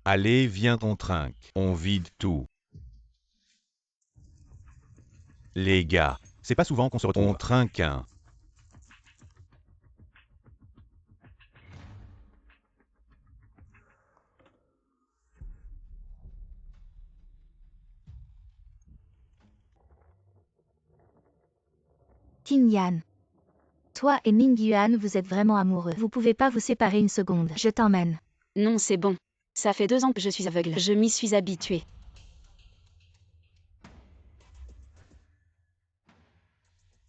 Allez, viens on trinque. On vide tout. Les gars, C'est pas souvent qu'on se retrouve. on trinque un. Qin Yan. Toi et Ming Yuan, vous êtes vraiment amoureux. Vous pouvez pas vous séparer une seconde. Je t'emmène. Non, c'est bon. Ça fait 2 ans que je suis aveugle. Je m'y suis habituée.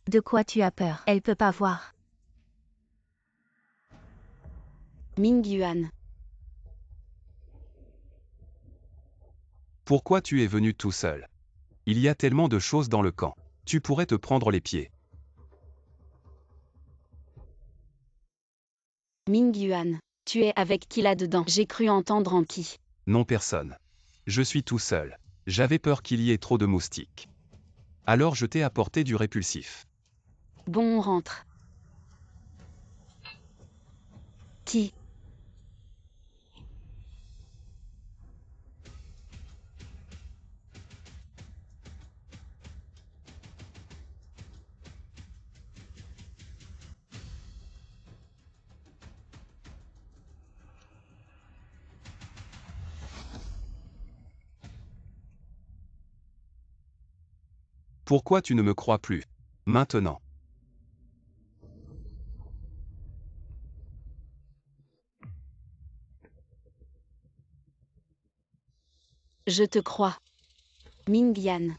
De quoi tu as peur? Elle peut pas voir. Ming Yuan. Pourquoi tu es venu tout seul? Il y a tellement de choses dans le camp. Tu pourrais te prendre les pieds. Ming Yuan. Tu es avec qui là-dedans? J'ai cru entendre en qui. Non, personne. Je suis tout seul. J'avais peur qu'il y ait trop de moustiques. Alors je t'ai apporté du répulsif. Bon, on rentre. Qui? Pourquoi tu ne me crois plus? Maintenant. Je te crois. Ming Yan.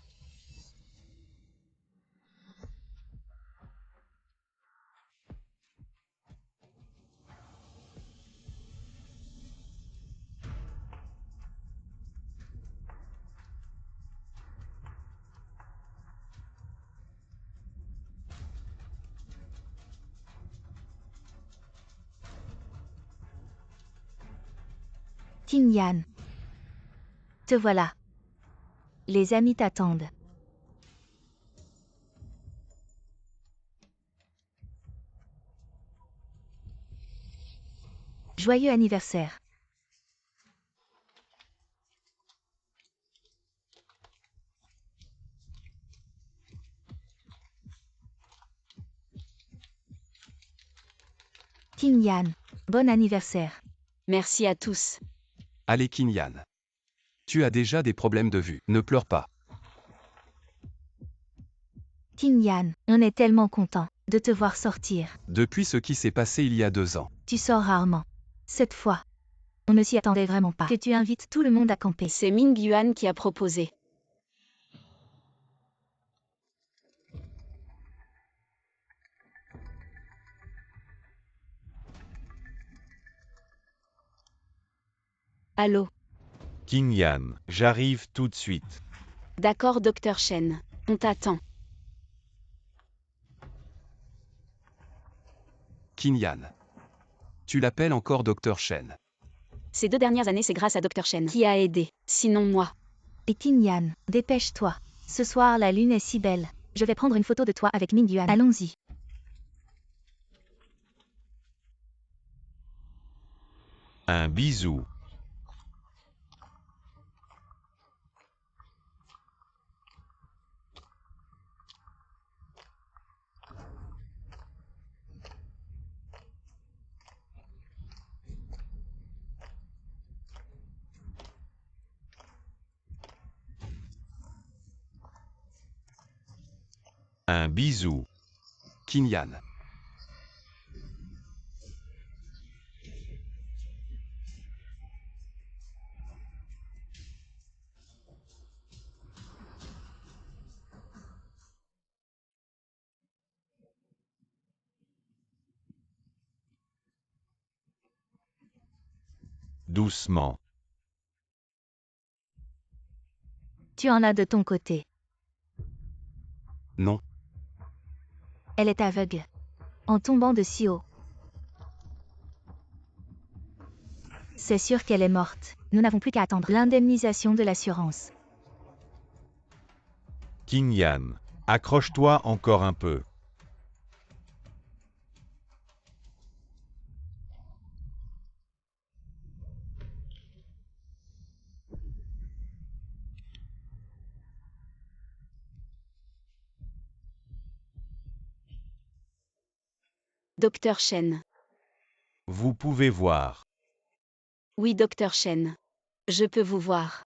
Qin Yan. Te voilà. Les amis t'attendent. Joyeux anniversaire. Qin Yan. Bon anniversaire. Merci à tous. Allez Qin Yan. Tu as déjà des problèmes de vue. Ne pleure pas. Qin Yan. On est tellement content de te voir sortir. Depuis ce qui s'est passé il y a 2 ans. Tu sors rarement. Cette fois, on ne s'y attendait vraiment pas. Que tu invites tout le monde à camper. C'est Ming Yuan qui a proposé. Allô? Qin Yan, j'arrive tout de suite. D'accord, docteur Shen. On t'attend. Qin Yan. Tu l'appelles encore Dr Shen. Ces 2 dernières années, c'est grâce à docteur Shen qui a aidé. Sinon moi. Et Qin Yan, dépêche-toi. Ce soir, la lune est si belle. Je vais prendre une photo de toi avec Ming Yuan. Allons-y. Un bisou. Un bisou. Qin Yan. Doucement. Tu en as de ton côté. Non. Elle est aveugle. En tombant de si haut. C'est sûr qu'elle est morte. Nous n'avons plus qu'à attendre l'indemnisation de l'assurance. Qin Yan, accroche-toi encore un peu. Docteur Chen. Vous pouvez voir. Oui, Docteur Chen. Je peux vous voir.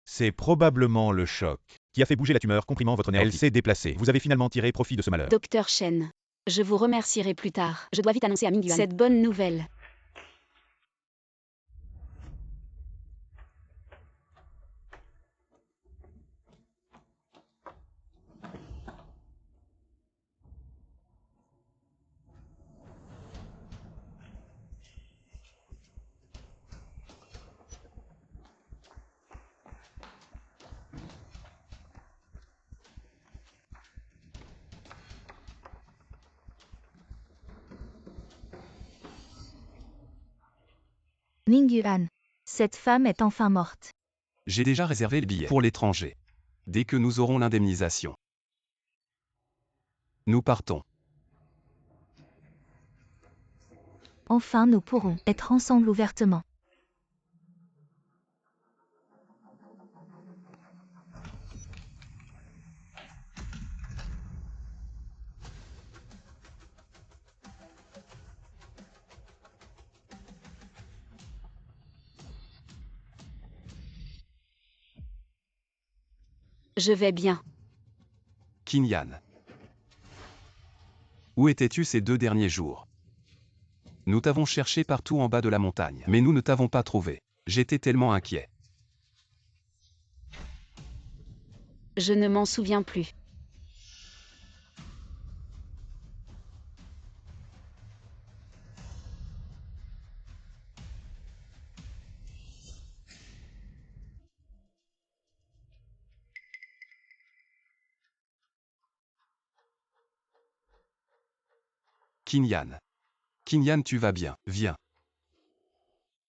C'est probablement le choc qui a fait bouger la tumeur, comprimant votre nerf Elle optique. s'est déplacée. Vous avez finalement tiré profit de ce malheur. Docteur Chen. Je vous remercierai plus tard. Je dois vite annoncer à Mingyuan cette bonne nouvelle. Mingyuan. Cette femme est enfin morte. J'ai déjà réservé le billet pour l'étranger. Dès que nous aurons l'indemnisation. Nous partons. Enfin nous pourrons être ensemble ouvertement. Je vais bien. Qin Yan. Où étais-tu ces 2 derniers jours? Nous t'avons cherché partout en bas de la montagne, mais nous ne t'avons pas trouvé. J'étais tellement inquiet. Je ne m'en souviens plus. Qin Yan. Qin Yan, tu vas bien, viens.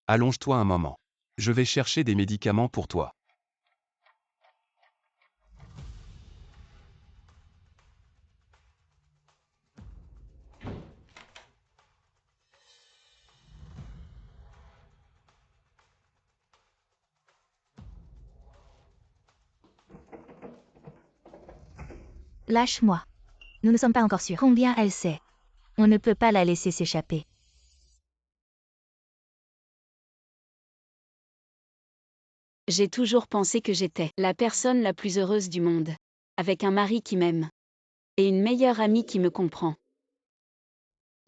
Allonge-toi un moment. Je vais chercher des médicaments pour toi. Lâche-moi. Nous ne sommes pas encore sûrs combien elle sait. On ne peut pas la laisser s'échapper. J'ai toujours pensé que j'étais la personne la plus heureuse du monde. Avec un mari qui m'aime. Et une meilleure amie qui me comprend.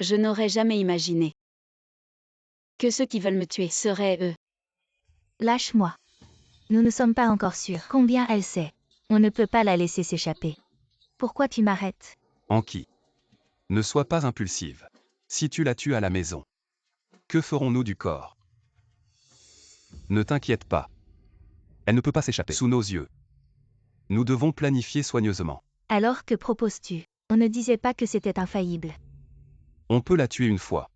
Je n'aurais jamais imaginé que ceux qui veulent me tuer seraient eux. Lâche-moi. Nous ne sommes pas encore sûrs combien elle sait. On ne peut pas la laisser s'échapper. Pourquoi tu m'arrêtes? Anki. Ne sois pas impulsive. Si tu la tues à la maison, que ferons-nous du corps? Ne t'inquiète pas. Elle ne peut pas s'échapper sous nos yeux. Nous devons planifier soigneusement. Alors que proposes-tu? On ne disait pas que c'était infaillible. On peut la tuer une fois.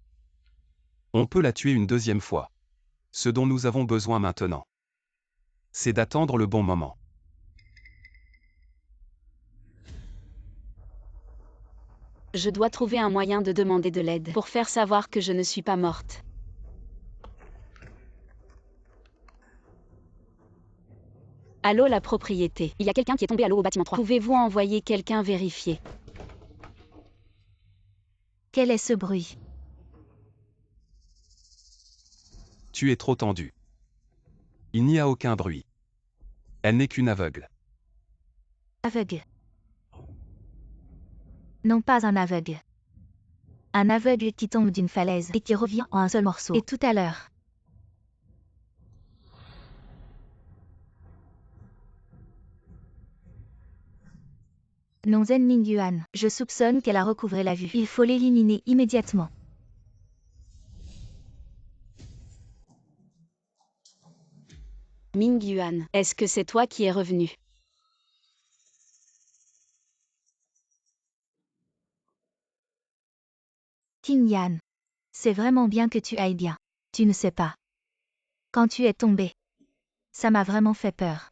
On peut la tuer une deuxième fois. Ce dont nous avons besoin maintenant, c'est d'attendre le bon moment. Je dois trouver un moyen de demander de l'aide pour faire savoir que je ne suis pas morte. Allô, la propriété. Il y a quelqu'un qui est tombé à l'eau au bâtiment 3. Pouvez-vous envoyer quelqu'un vérifier? Quel est ce bruit? Tu es trop tendu. Il n'y a aucun bruit. Elle n'est qu'une aveugle. Aveugle. Non pas un aveugle. Un aveugle qui tombe d'une falaise et qui revient en un seul morceau. Et tout à l'heure. Non Zen Mingyuan, je soupçonne qu'elle a recouvré la vue. Il faut l'éliminer immédiatement. Mingyuan, est-ce que c'est toi qui es revenu? Qin Yan. C'est vraiment bien que tu ailles bien. Tu ne sais pas. Quand tu es tombé, ça m'a vraiment fait peur.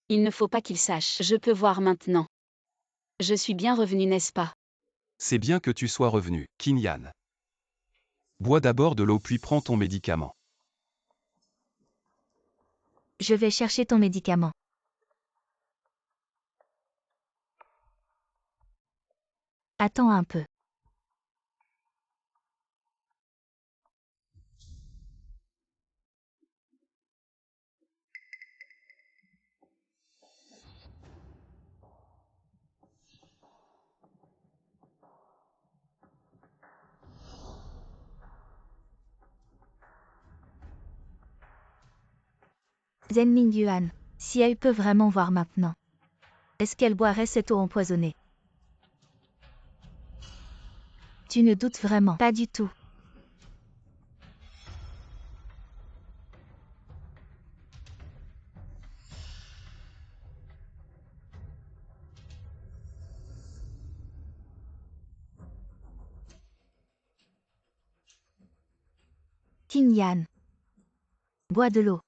Il ne faut pas qu'il sache. Je peux voir maintenant. Je suis bien revenu, n'est-ce pas? C'est bien que tu sois revenu, Qin Yan. Bois d'abord de l'eau puis prends ton médicament. Je vais chercher ton médicament. Attends un peu. Zen Mingyuan, si elle peut vraiment voir maintenant. Est-ce qu'elle boirait cette eau empoisonnée? Tu ne doutes vraiment pas du tout. Qing Yan. Bois de l'eau.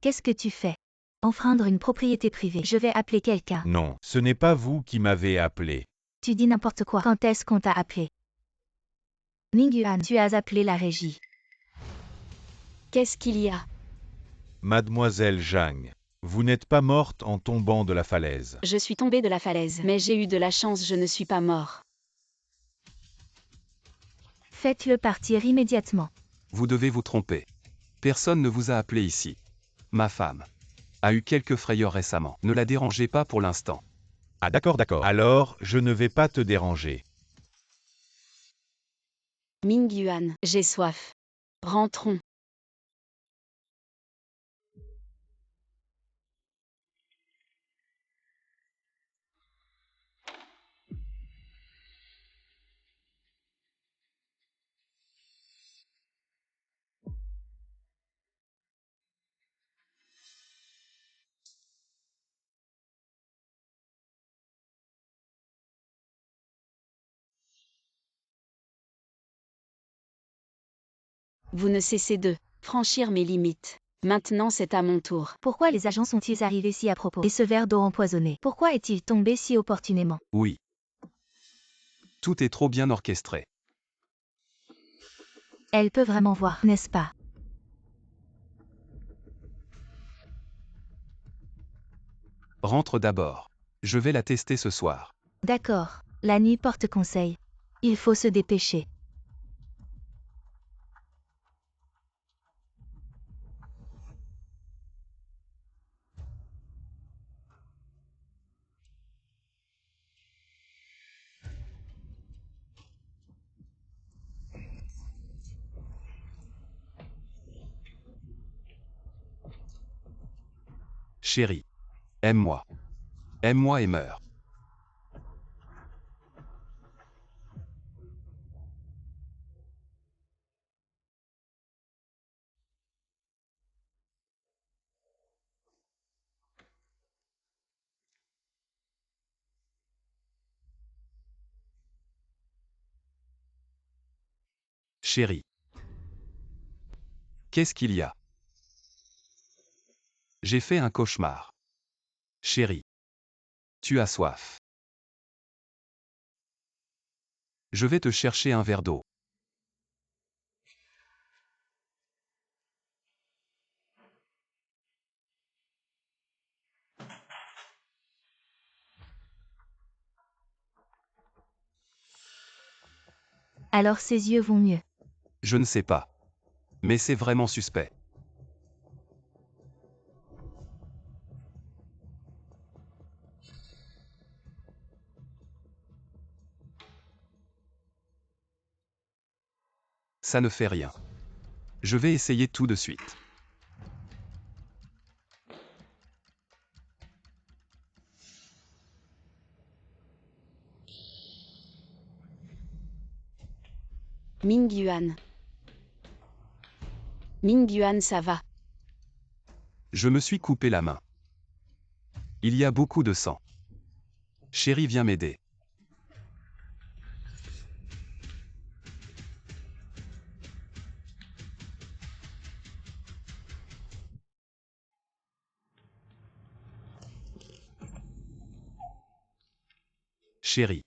Qu'est-ce que tu fais? Enfreindre une propriété privée. Je vais appeler quelqu'un. Non, ce n'est pas vous qui m'avez appelé. Tu dis n'importe quoi. Quand est-ce qu'on t'a appelé? Mingyuan, tu as appelé la régie. Qu'est-ce qu'il y a? Mademoiselle Zhang, vous n'êtes pas morte en tombant de la falaise. Je suis tombée de la falaise, mais j'ai eu de la chance, je ne suis pas mort. Faites-le partir immédiatement. Vous devez vous tromper. Personne ne vous a appelé ici. Ma femme a eu quelques frayeurs récemment. Ne la dérangez pas pour l'instant. Ah d'accord, d'accord. Alors, je ne vais pas te déranger. Mingyuan, j'ai soif. Rentrons. Vous ne cessez de franchir mes limites. Maintenant c'est à mon tour. Pourquoi les agents sont-ils arrivés si à propos? Et ce verre d'eau empoisonné, pourquoi est-il tombé si opportunément? Oui. Tout est trop bien orchestré. Elle peut vraiment voir, n'est-ce pas? Rentre d'abord. Je vais la tester ce soir. D'accord, la nuit porte conseil. Il faut se dépêcher. Chérie. Aime-moi. Aime-moi et meurs. Chérie. Qu'est-ce qu'il y a? J'ai fait un cauchemar. Chérie. Tu as soif. Je vais te chercher un verre d'eau. Alors ses yeux vont mieux. Je ne sais pas. Mais c'est vraiment suspect. Ça ne fait rien. Je vais essayer tout de suite. Mingyuan. Mingyuan, ça va. Je me suis coupé la main. Il y a beaucoup de sang. Chérie, viens m'aider. Chérie.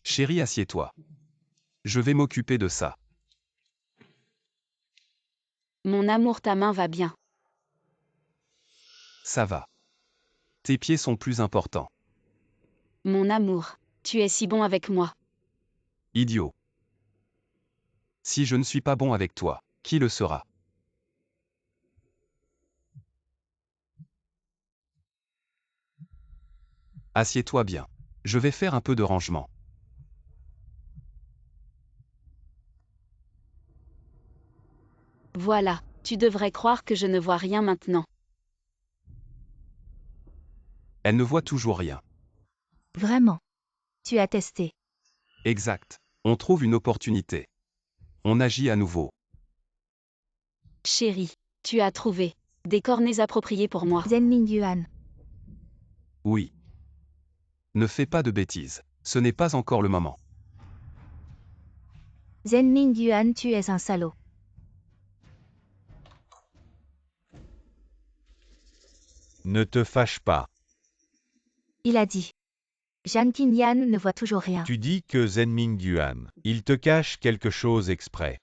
Chérie, assieds-toi. Je vais m'occuper de ça. Mon amour, ta main va bien. Ça va. Tes pieds sont plus importants. Mon amour, tu es si bon avec moi. Idiot. Si je ne suis pas bon avec toi, qui le sera? Assieds-toi bien. Je vais faire un peu de rangement. Voilà, tu devrais croire que je ne vois rien maintenant. Elle ne voit toujours rien. Vraiment. Tu as testé. Exact. On trouve une opportunité. On agit à nouveau. Chérie, tu as trouvé des cornets appropriés pour moi. Zen Mingyuan. Oui. Ne fais pas de bêtises. Ce n'est pas encore le moment. Zen Mingyuan, tu es un salaud. Ne te fâche pas. Il a dit. Jan Qingyan ne voit toujours rien. Tu dis que Zenming Yuan, il te cache quelque chose exprès.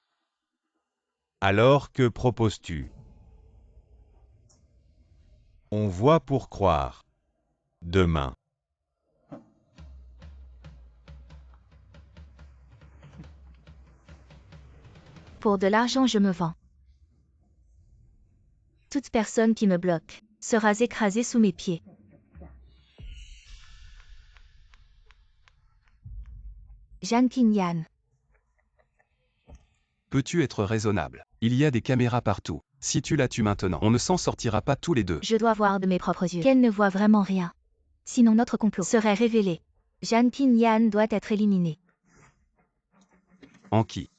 Alors que proposes-tu? On voit pour croire. Demain. Pour de l'argent, je me vends. Toute personne qui me bloque sera écrasée sous mes pieds. Jan Qingyan. Peux-tu être raisonnable? Il y a des caméras partout. Si tu la tues maintenant, on ne s'en sortira pas tous les deux. Je dois voir de mes propres yeux qu'elle ne voit vraiment rien. Sinon notre complot serait révélé. Jan Qingyan doit être éliminé. Anki.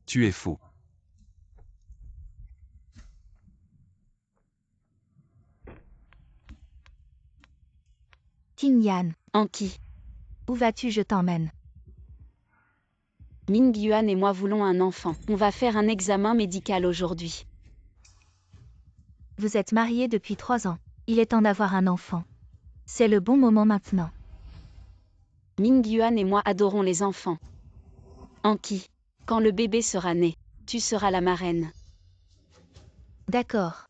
Tu es fou. Qingyan. Anki, Où vas-tu? Je t'emmène. Ming Yuan et moi voulons un enfant. On va faire un examen médical aujourd'hui. Vous êtes mariés depuis 3 ans. Il est temps d'avoir un enfant. C'est le bon moment maintenant. Ming Yuan et moi adorons les enfants. Anki, quand le bébé sera né, tu seras la marraine. D'accord.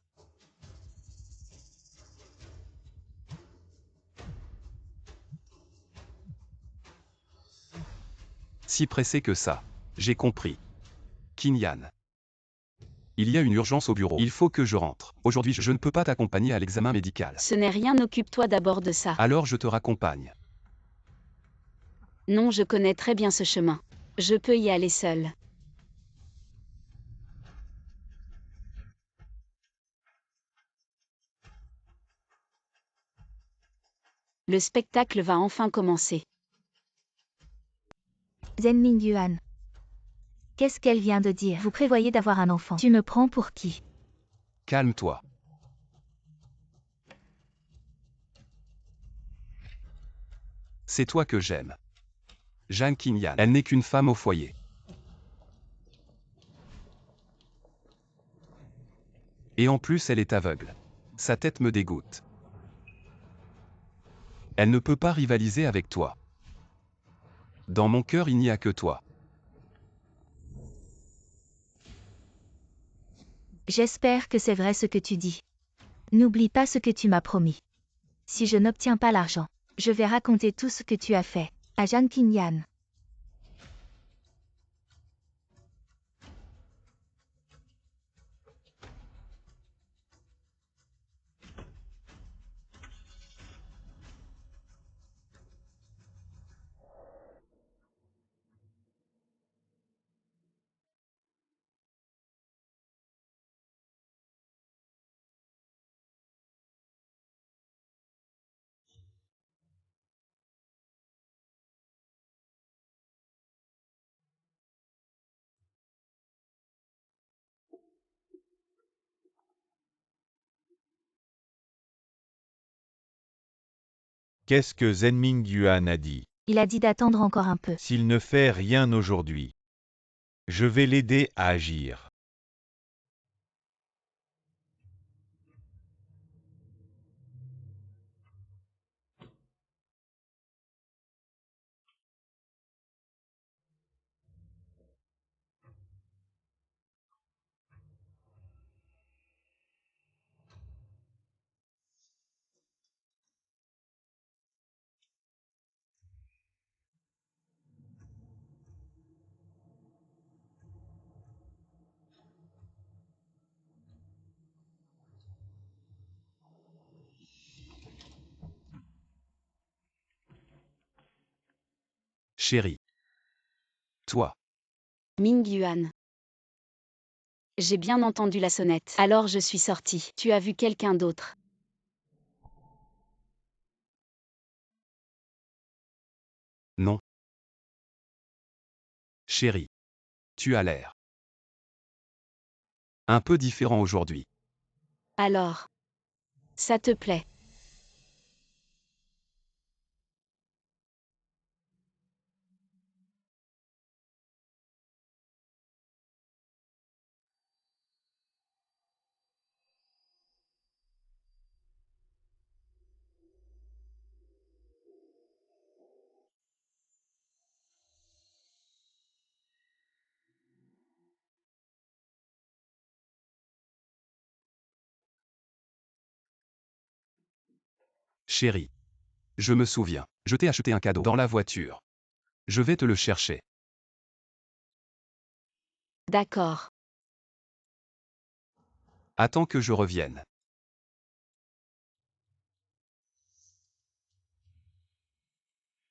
Si pressé que ça. J'ai compris. Kinyan. Il y a une urgence au bureau. Il faut que je rentre. Aujourd'hui, je ne peux pas t'accompagner à l'examen médical. Ce n'est rien, occupe-toi d'abord de ça. Alors je te raccompagne. Non, je connais très bien ce chemin. Je peux y aller seule. Le spectacle va enfin commencer. Zen Mingyuan. Qu'est-ce qu'elle vient de dire? Vous prévoyez d'avoir un enfant. Tu me prends pour qui? Calme-toi. C'est toi que j'aime. Jeanne Kinyan. Elle n'est qu'une femme au foyer. Et en plus, elle est aveugle. Sa tête me dégoûte. Elle ne peut pas rivaliser avec toi. Dans mon cœur, il n'y a que toi. J'espère que c'est vrai ce que tu dis. N'oublie pas ce que tu m'as promis. Si je n'obtiens pas l'argent, je vais raconter tout ce que tu as fait à Jan Qingyan. Qu'est-ce que Zenming Yuan a dit? Il a dit d'attendre encore un peu. S'il ne fait rien aujourd'hui, je vais l'aider à agir. Chérie. Toi. Ming Yuan. J'ai bien entendu la sonnette. Alors je suis sortie. Tu as vu quelqu'un d'autre? Non. Chérie. Tu as l'air un peu différent aujourd'hui. Alors. Ça te plaît? Chérie. Je me souviens. Je t'ai acheté un cadeau dans la voiture. Je vais te le chercher. D'accord. Attends que je revienne.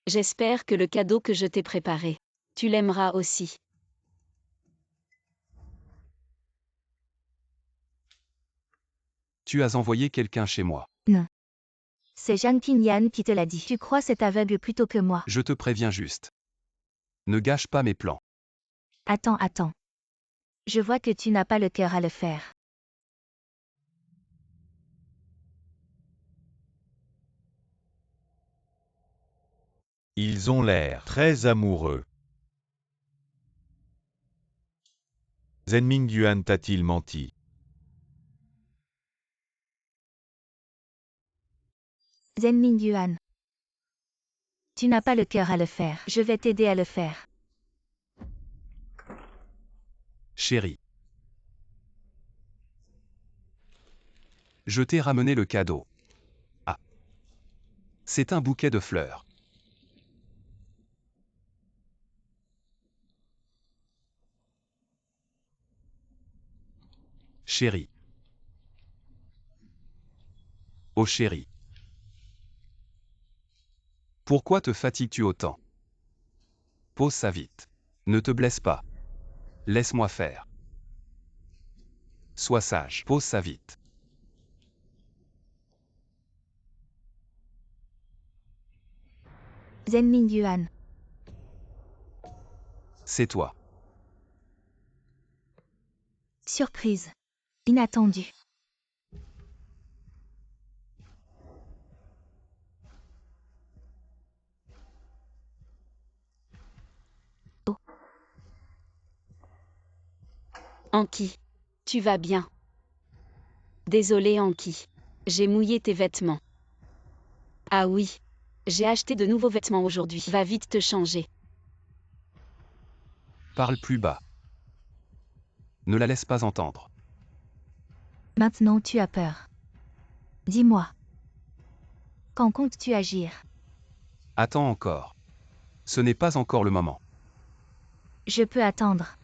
J'espère que le cadeau que je t'ai préparé, tu l'aimeras aussi. Tu as envoyé quelqu'un chez moi. Non. C'est Zhang Qingyan qui te l'a dit. Tu crois cet aveugle plutôt que moi. Je te préviens juste. Ne gâche pas mes plans. Attends. Je vois que tu n'as pas le cœur à le faire. Ils ont l'air très amoureux. Zenming Yuan t'a-t-il menti? Zenming Yuan. Tu n'as pas le cœur à le faire. Je vais t'aider à le faire. Chérie. Je t'ai ramené le cadeau. Ah. C'est un bouquet de fleurs. Chérie. Oh chérie. Pourquoi te fatigues-tu autant? Pose ça vite. Ne te blesse pas. Laisse-moi faire. Sois sage. Pose ça vite. Zenming Yuan. C'est toi. Surprise. Inattendu. Anki. Tu vas bien? Désolé Anki. J'ai mouillé tes vêtements. Ah oui. J'ai acheté de nouveaux vêtements aujourd'hui. Va vite te changer. Parle plus bas. Ne la laisse pas entendre. Maintenant tu as peur. Dis-moi. Quand comptes-tu agir? Attends encore. Ce n'est pas encore le moment. Je peux attendre.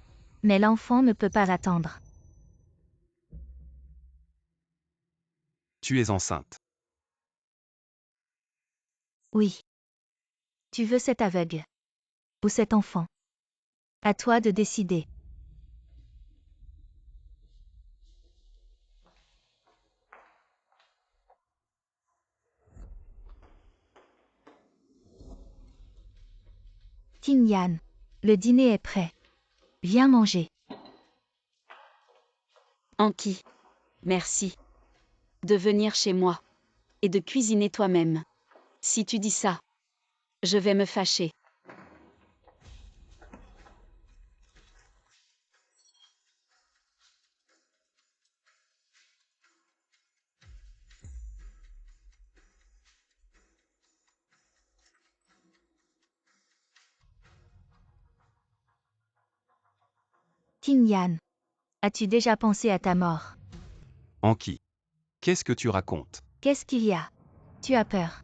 Mais l'enfant ne peut pas attendre. Tu es enceinte. Oui. Tu veux cet aveugle. Ou cet enfant. À toi de décider. Qingyan. Le dîner est prêt. Viens manger. Anki. Merci. De venir chez moi. Et de cuisiner toi-même. Si tu dis ça, je vais me fâcher. Qing Yan. As-tu déjà pensé à ta mort? Anki. Qu'est-ce que tu racontes? Qu'est-ce qu'il y a? Tu as peur?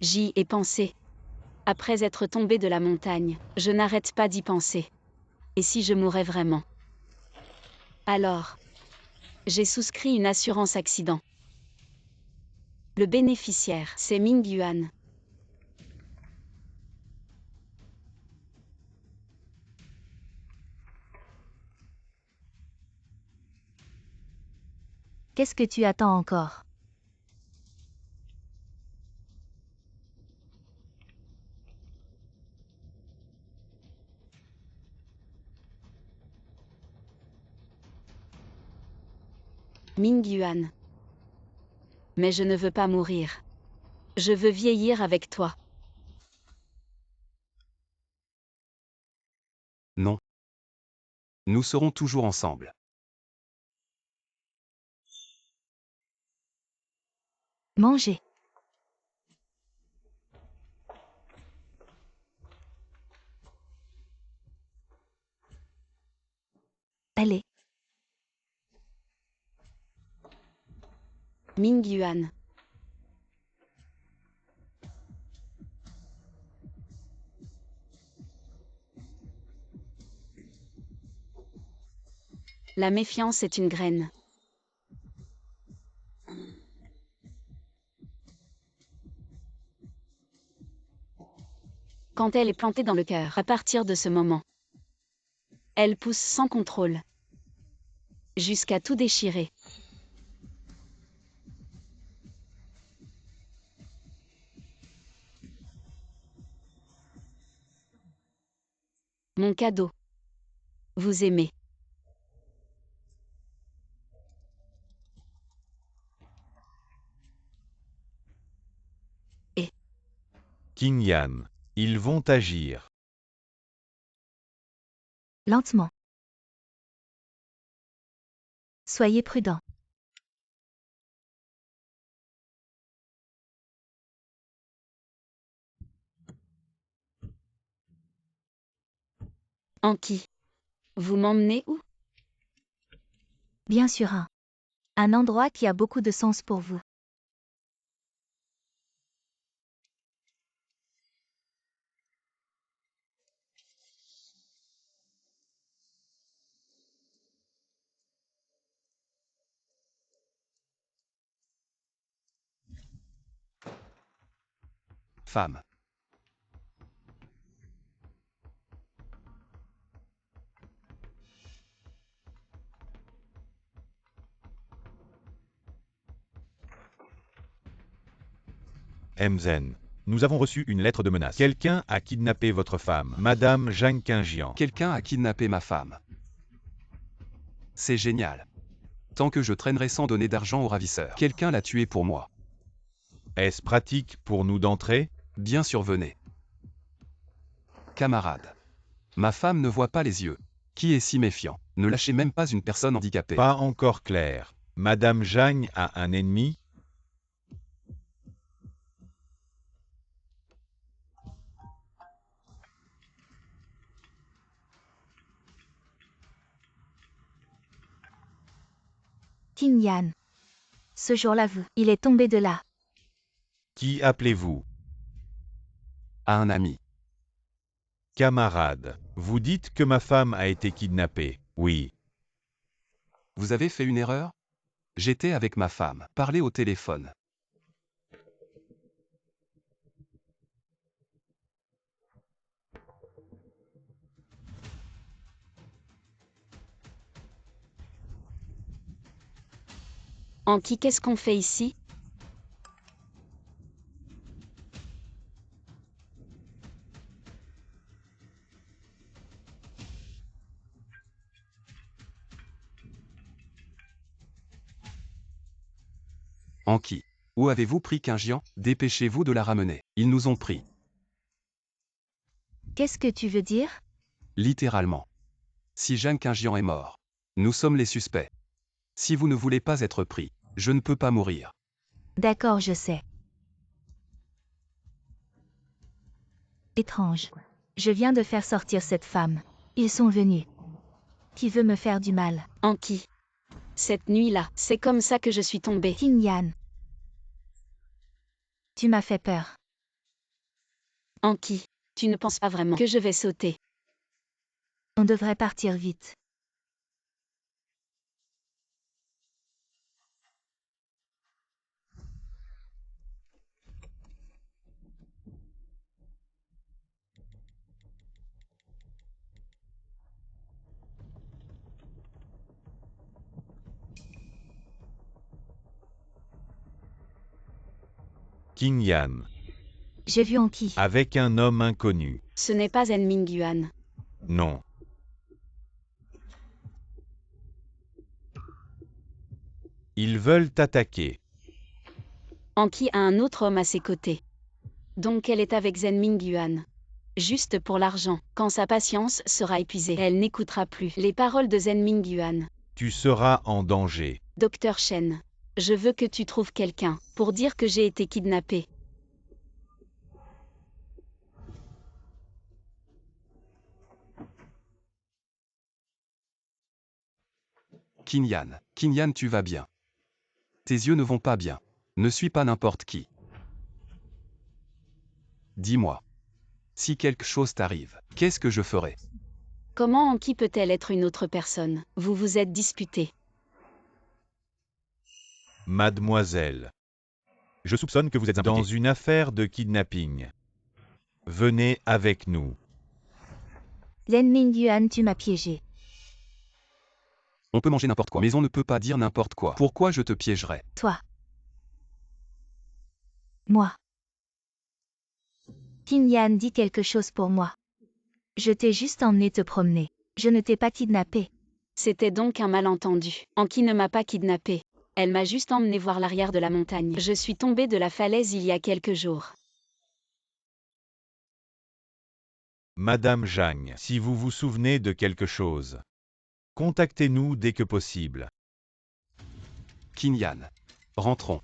J'y ai pensé. Après être tombé de la montagne, je n'arrête pas d'y penser. Et si je mourais vraiment? Alors, j'ai souscrit une assurance accident. Le bénéficiaire, c'est Ming Yuan. Qu'est-ce que tu attends encore? Ming Yuan. Mais je ne veux pas mourir. Je veux vieillir avec toi. Non. Nous serons toujours ensemble. Manger. Allez. Ming Yuan. La méfiance est une graine. Quand elle est plantée dans le cœur, à partir de ce moment, elle pousse sans contrôle, jusqu'à tout déchirer. Mon cadeau. Vous aimez. Qing Yan. Ils vont agir. Lentement. Soyez prudent. Anki. Vous m'emmenez où? Bien sûr un endroit qui a beaucoup de sens pour vous. Femme. Mzen. Nous avons reçu une lettre de menace. Quelqu'un a kidnappé votre femme, Madame Zhang Qingjian. Quelqu'un a kidnappé ma femme. C'est génial. Tant que je traînerai sans donner d'argent au ravisseur. Quelqu'un l'a tué pour moi. Est-ce pratique pour nous d'entrer? Bien sûr, venez. Camarade. Ma femme ne voit pas les yeux. Qui est si méfiant? Ne lâchez même pas une personne handicapée. Pas encore clair. Madame Zhang a un ennemi? Qing Yan. Ce jour-là, il est tombé de là. Qui appelez-vous? À un ami. Camarade. Vous dites que ma femme a été kidnappée. Oui. Vous avez fait une erreur? J'étais avec ma femme. Parlez au téléphone. Anki, qu'est-ce qu'on fait ici? Anki. Où avez-vous pris Qingjian? Dépêchez-vous de la ramener. Ils nous ont pris. Qu'est-ce que tu veux dire? Littéralement. Si Zhang Qingjian est mort, nous sommes les suspects. Si vous ne voulez pas être pris, je ne peux pas mourir. D'accord, je sais. Étrange. Je viens de faire sortir cette femme. Ils sont venus. Qui veut me faire du mal? Anki. Cette nuit-là, c'est comme ça que je suis tombée. Qin Yan. Tu m'as fait peur. Anki, tu ne penses pas vraiment que je vais sauter. On devrait partir vite. Qin Yan. J'ai vu Anki. Avec un homme inconnu. Ce n'est pas En Mingyuan. Non. Ils veulent t'attaquer. Anki a un autre homme à ses côtés. Donc elle est avec Zhen Mingyuan. Juste pour l'argent. Quand sa patience sera épuisée, elle n'écoutera plus les paroles de Zhen Mingyuan. Tu seras en danger. Docteur Shen, je veux que tu trouves quelqu'un pour dire que j'ai été kidnappée. Qin Yan, tu vas bien. Tes yeux ne vont pas bien. Ne suis pas n'importe qui. Dis-moi. Si quelque chose t'arrive, qu'est-ce que je ferai? Comment Anki peut-elle être une autre personne? Vous vous êtes disputé. Mademoiselle. Je soupçonne que vous êtes Dans impliqué. une affaire de kidnapping. Venez avec nous. Zhen Mingyuan, tu m'as piégé. On peut manger n'importe quoi, mais on ne peut pas dire n'importe quoi. Pourquoi je te piégerais? Toi. Moi. Qin Yan dit quelque chose pour moi. Je t'ai juste emmené te promener. Je ne t'ai pas kidnappé. C'était donc un malentendu. Anki ne m'a pas kidnappée. Elle m'a juste emmené voir l'arrière de la montagne. Je suis tombée de la falaise il y a quelques jours. Madame Zhang, si vous vous souvenez de quelque chose, contactez-nous dès que possible. Qin Yan. Rentrons.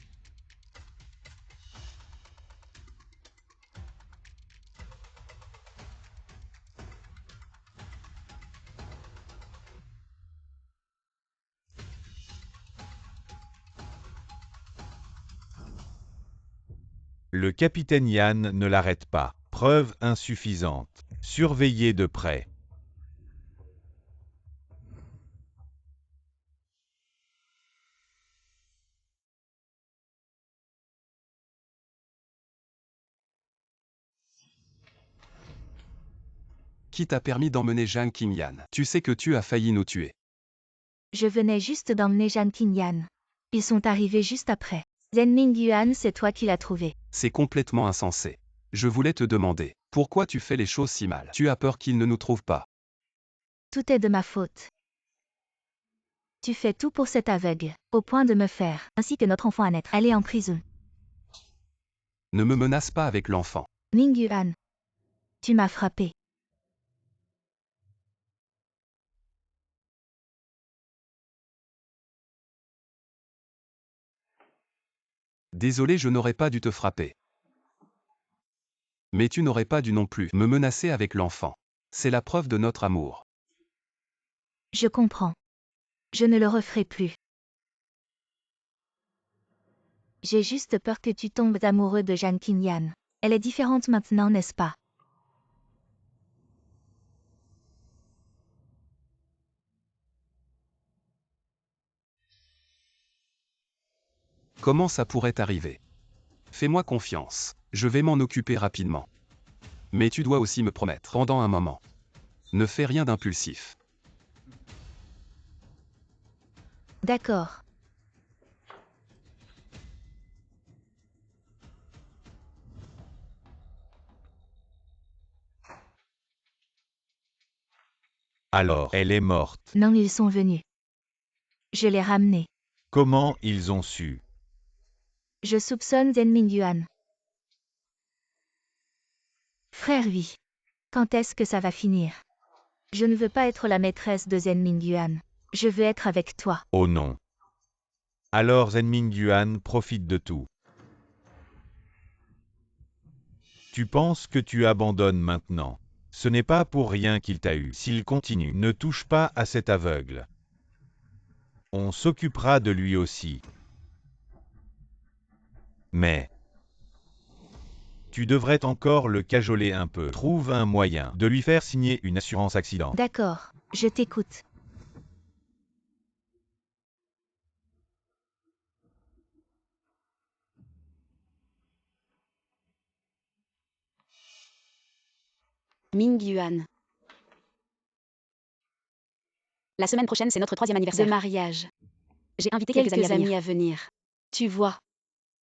Le capitaine Yan ne l'arrête pas. Preuve insuffisante. Surveillez de près. Qui t'a permis d'emmener Zhang Qin Yan? Tu sais que tu as failli nous tuer. Je venais juste d'emmener Zhang Qin Yan. Ils sont arrivés juste après. Zhen Mingyuan, c'est toi qui l'as trouvé. C'est complètement insensé. Je voulais te demander, pourquoi tu fais les choses si mal? Tu as peur qu'ils ne nous trouvent pas. Tout est de ma faute. Tu fais tout pour cet aveugle, au point de me faire, ainsi que notre enfant à naître, aller en prison. Ne me menace pas avec l'enfant. Mingyuan. Tu m'as frappé. Désolé, je n'aurais pas dû te frapper. Mais tu n'aurais pas dû non plus me menacer avec l'enfant. C'est la preuve de notre amour. Je comprends. Je ne le referai plus. J'ai juste peur que tu tombes amoureux de Zhang Qin Yan. Elle est différente maintenant, n'est-ce pas? Comment ça pourrait arriver? Fais-moi confiance. Je vais m'en occuper rapidement. Mais tu dois aussi me promettre pendant un moment. Ne fais rien d'impulsif. D'accord. Alors, elle est morte. Non, ils sont venus. Je l'ai ramenée. Comment ils ont su? Je soupçonne Zhen Mingyuan. Frère oui. Quand est-ce que ça va finir? Je ne veux pas être la maîtresse de Zhen Mingyuan. Je veux être avec toi. Oh non. Alors Zhen Mingyuan profite de tout. Tu penses que tu abandonnes maintenant. Ce n'est pas pour rien qu'il t'a eu. S'il continue, ne touche pas à cet aveugle. On s'occupera de lui aussi. Mais tu devrais encore le cajoler un peu. Trouve un moyen de lui faire signer une assurance accident. D'accord, je t'écoute. Mingyuan. La semaine prochaine, c'est notre 3e De anniversaire. mariage. J'ai invité Quelques quelques amis amis à venir. Tu vois.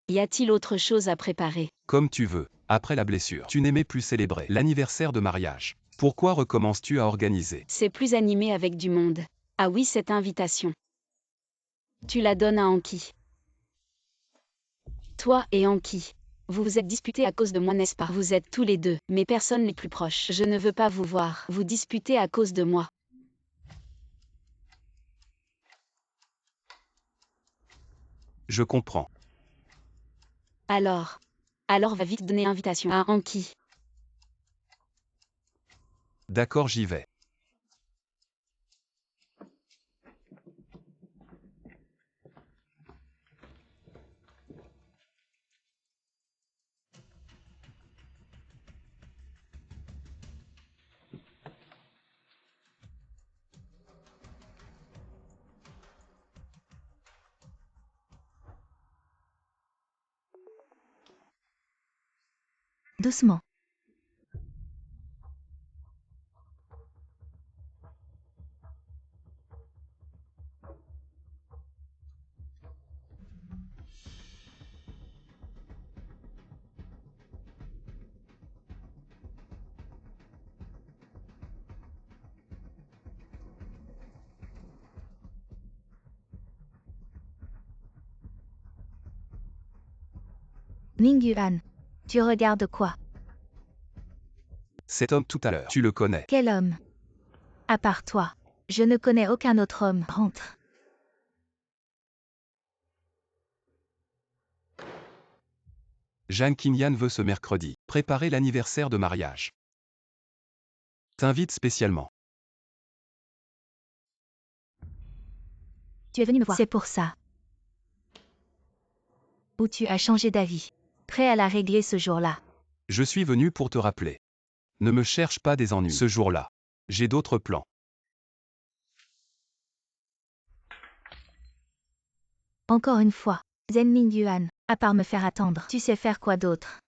Y a-t-il autre chose à préparer? Comme tu veux, après la blessure. Tu n'aimais plus célébrer l'anniversaire de mariage. Pourquoi recommences-tu à organiser? C'est plus animé avec du monde. Ah oui, cette invitation. Tu la donnes à Anki. Toi et Anki. Vous vous êtes disputés à cause de moi, n'est-ce pas? Vous êtes tous les deux, mes personnes les plus proches. Je ne veux pas vous voir vous disputer à cause de moi. Je comprends. Alors va vite donner invitation à Anki. D'accord, j'y vais. Doucement. Mingyuan. Tu regardes quoi? Cet homme tout à l'heure, tu le connais. Quel homme? À part toi. Je ne connais aucun autre homme. Rentre. Zhang Qinyan veut ce mercredi préparer l'anniversaire de mariage. T'invite spécialement. Tu es venu me voir. C'est pour ça. Ou tu as changé d'avis. Prêt à la régler ce jour-là. Je suis venu pour te rappeler. Ne me cherche pas des ennuis ce jour-là. J'ai d'autres plans. Encore une fois. Zhen Mingyuan. À part me faire attendre. Tu sais faire quoi d'autre?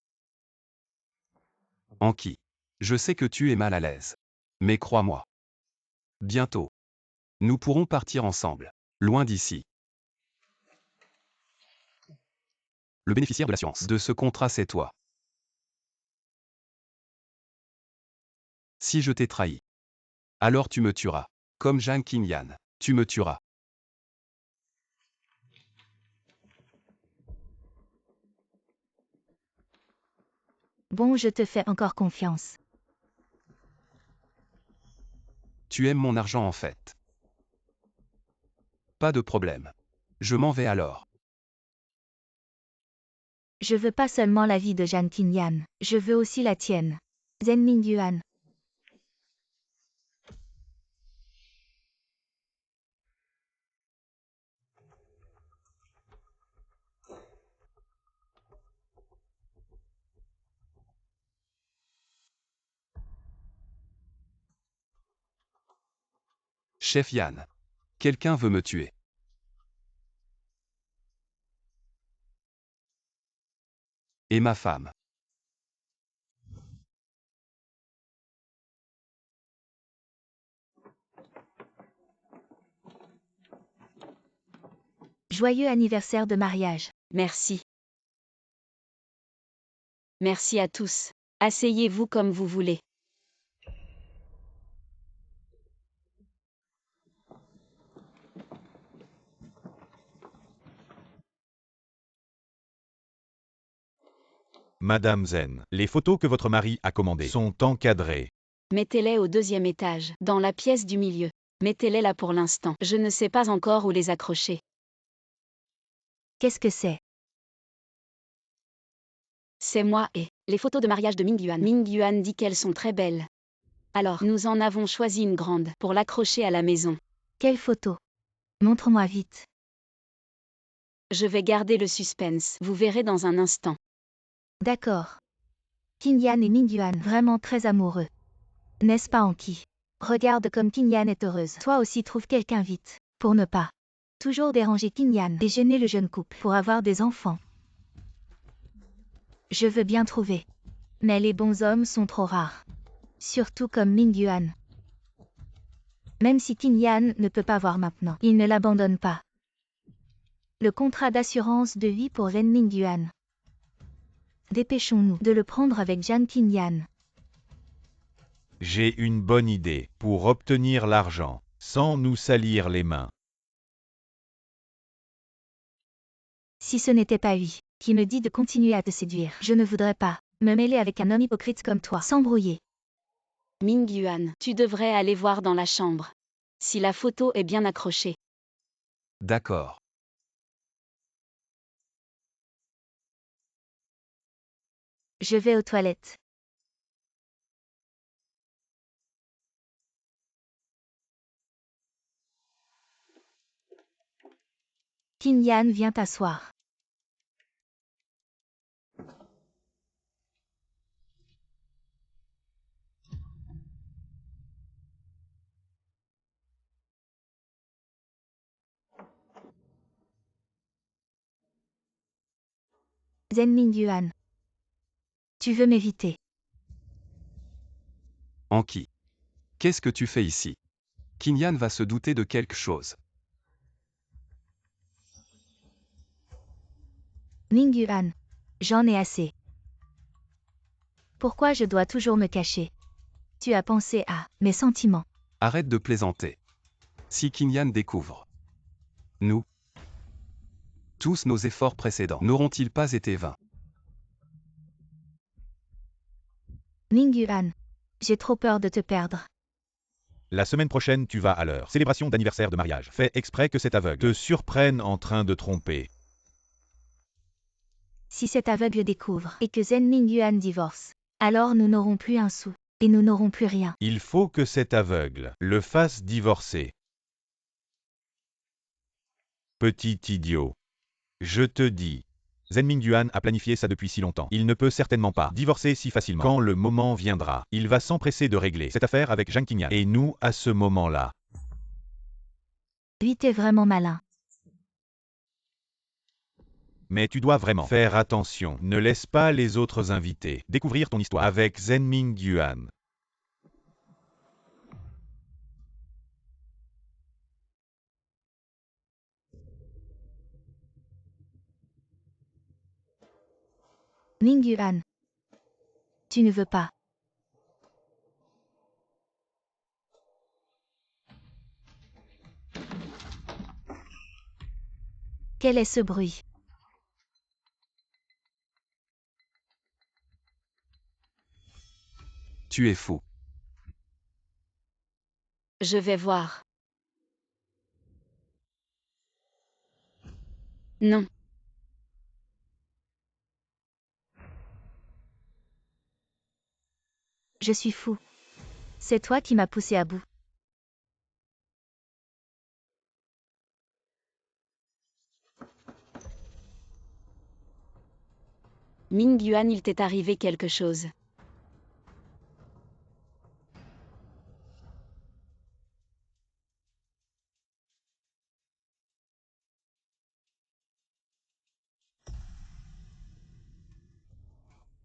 Anki. Je sais que tu es mal à l'aise. Mais crois-moi. Bientôt. Nous pourrons partir ensemble. Loin d'ici. Le bénéficiaire de l'assurance de ce contrat, c'est toi. Si je t'ai trahi, alors tu me tueras. Comme Zhang Qinyan, tu me tueras. Bon, je te fais encore confiance. Tu aimes mon argent en fait. Pas de problème. Je m'en vais alors. Je veux pas seulement la vie de Zhang Qinyan. Je veux aussi la tienne. Zhen Mingyuan. Chef Yan. Quelqu'un veut me tuer. Et ma femme. Joyeux anniversaire de mariage. Merci. Merci à tous. Asseyez-vous comme vous voulez. Madame Zen, les photos que votre mari a commandées sont encadrées. Mettez-les au 2e étage, dans la pièce du milieu. Mettez-les là pour l'instant. Je ne sais pas encore où les accrocher. Qu'est-ce que c'est? C'est moi et Les photos de mariage de Mingyuan. Mingyuan dit qu'elles sont très belles. Alors, nous en avons choisi une grande pour l'accrocher à la maison. Quelle photo? Montre-moi vite. Je vais garder le suspense. Vous verrez dans un instant. D'accord. Qingyan et Mingyuan, vraiment très amoureux. N'est-ce pas, Anki? Regarde comme Qingyan est heureuse. Toi aussi trouve quelqu'un vite, pour ne pas toujours déranger Qingyan et gêner le jeune couple pour avoir des enfants. Je veux bien trouver. Mais les bons hommes sont trop rares. Surtout comme Mingyuan. Même si Qingyan ne peut pas voir maintenant, il ne l'abandonne pas. Le contrat d'assurance de vie pour Zen Mingyuan. Dépêchons-nous de le prendre avec Jan Qingyan. J'ai une bonne idée pour obtenir l'argent, sans nous salir les mains. Si ce n'était pas lui qui me dit de continuer à te séduire, je ne voudrais pas me mêler avec un homme hypocrite comme toi. S'embrouiller. Mingyuan, tu devrais aller voir dans la chambre. Si la photo est bien accrochée. D'accord. Je vais aux toilettes. Qingyan vient t'asseoir. Zen Mingyuan. Tu veux m'éviter? Anki. Qu'est-ce que tu fais ici? Qingyan va se douter de quelque chose. Mingyuan. J'en ai assez. Pourquoi je dois toujours me cacher? Tu as pensé à mes sentiments. Arrête de plaisanter. Si Qingyan découvre. Nous. Tous nos efforts précédents n'auront-ils pas été vains? Mingyuan. J'ai trop peur de te perdre. La semaine prochaine, tu vas à leur célébration d'anniversaire de mariage. Fais exprès que cet aveugle te surprenne en train de tromper. Si cet aveugle découvre et que Zen Mingyuan divorce, alors nous n'aurons plus un sou, et nous n'aurons plus rien. Il faut que cet aveugle le fasse divorcer. Petit idiot. Je te dis. Zen Mingyuan a planifié ça depuis si longtemps. Il ne peut certainement pas divorcer si facilement. Quand le moment viendra, il va s'empresser de régler cette affaire avec Jan Qingyan. Et nous, à ce moment-là. Lui, t'es vraiment malin. Mais tu dois vraiment faire attention. Ne laisse pas les autres invités découvrir ton histoire avec Zen Mingyuan. Mingyuan. Tu ne veux pas. Quel est ce bruit? Tu es fou. Je vais voir. Non. Je suis fou. C'est toi qui m'as poussé à bout. Mingyuan, il t'est arrivé quelque chose.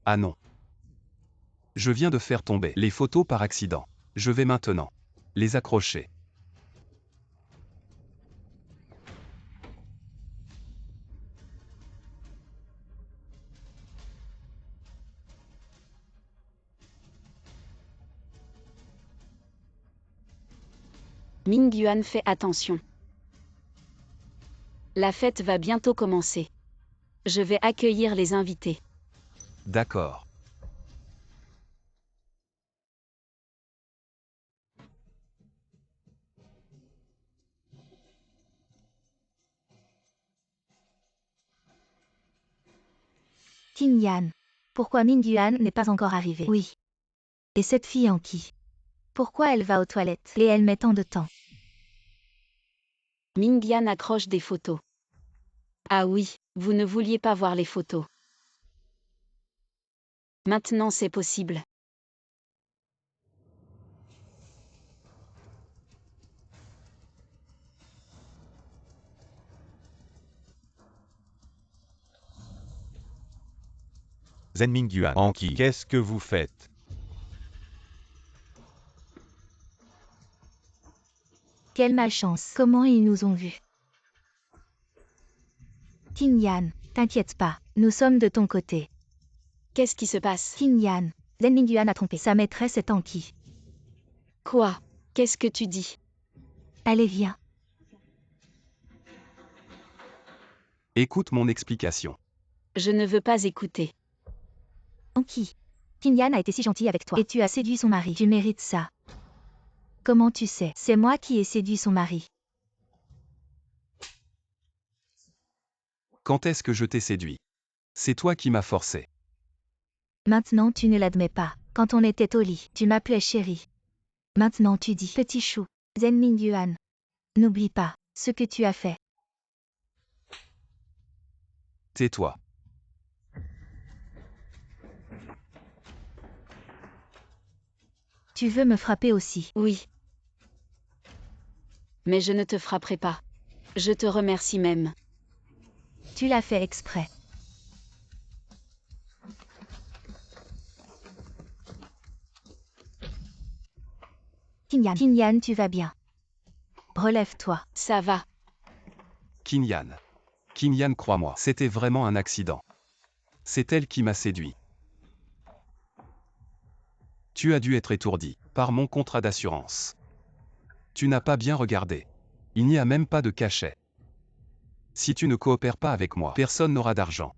Ah non. Je viens de faire tomber les photos par accident. Je vais maintenant les accrocher. Mingyuan, fais attention. La fête va bientôt commencer. Je vais accueillir les invités. D'accord. Tinyan. Pourquoi Mingyuan n'est pas encore arrivé? Oui. Et cette fille en qui? Pourquoi elle va aux toilettes et elle met tant de temps? Mingyan accroche des photos. Ah oui, vous ne vouliez pas voir les photos. Maintenant c'est possible. Zen Mingyuan. Anki, qu'est-ce que vous faites? Quelle malchance. Comment ils nous ont vus? Tinyan, t'inquiète pas, nous sommes de ton côté. Qu'est-ce qui se passe? Tinyan, Zen Mingyuan a trompé. Sa maîtresse est Anki. Quoi? Qu'est-ce que tu dis? Allez, viens. Écoute mon explication. Je ne veux pas écouter. Anki. Tinyan a été si gentil avec toi. Et tu as séduit son mari. Tu mérites ça. Comment tu sais? C'est moi qui ai séduit son mari. Quand est-ce que je t'ai séduit? C'est toi qui m'as forcé. Maintenant tu ne l'admets pas. Quand on était au lit, tu m'appelais chérie. Maintenant tu dis petit chou. Zen Mingyuan. N'oublie pas ce que tu as fait. Tais-toi. Tu veux me frapper aussi? Oui. Mais je ne te frapperai pas. Je te remercie même. Tu l'as fait exprès. Tinyan, tu vas bien. Relève-toi. Ça va. Kinyan. Kinyan, crois-moi, c'était vraiment un accident. C'est elle qui m'a séduit. Tu as dû être étourdi par mon contrat d'assurance. Tu n'as pas bien regardé. Il n'y a même pas de cachet. Si tu ne coopères pas avec moi, personne n'aura d'argent.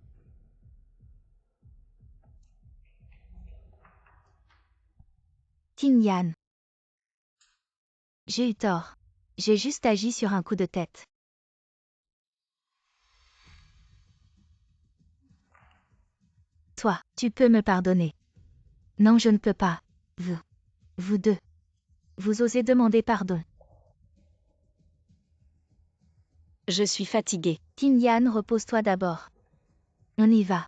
Tinyan. J'ai eu tort. J'ai juste agi sur un coup de tête. Toi, tu peux me pardonner. Non, je ne peux pas. Vous deux. Vous osez demander pardon. Je suis fatiguée. Tinyan, repose-toi d'abord. On y va.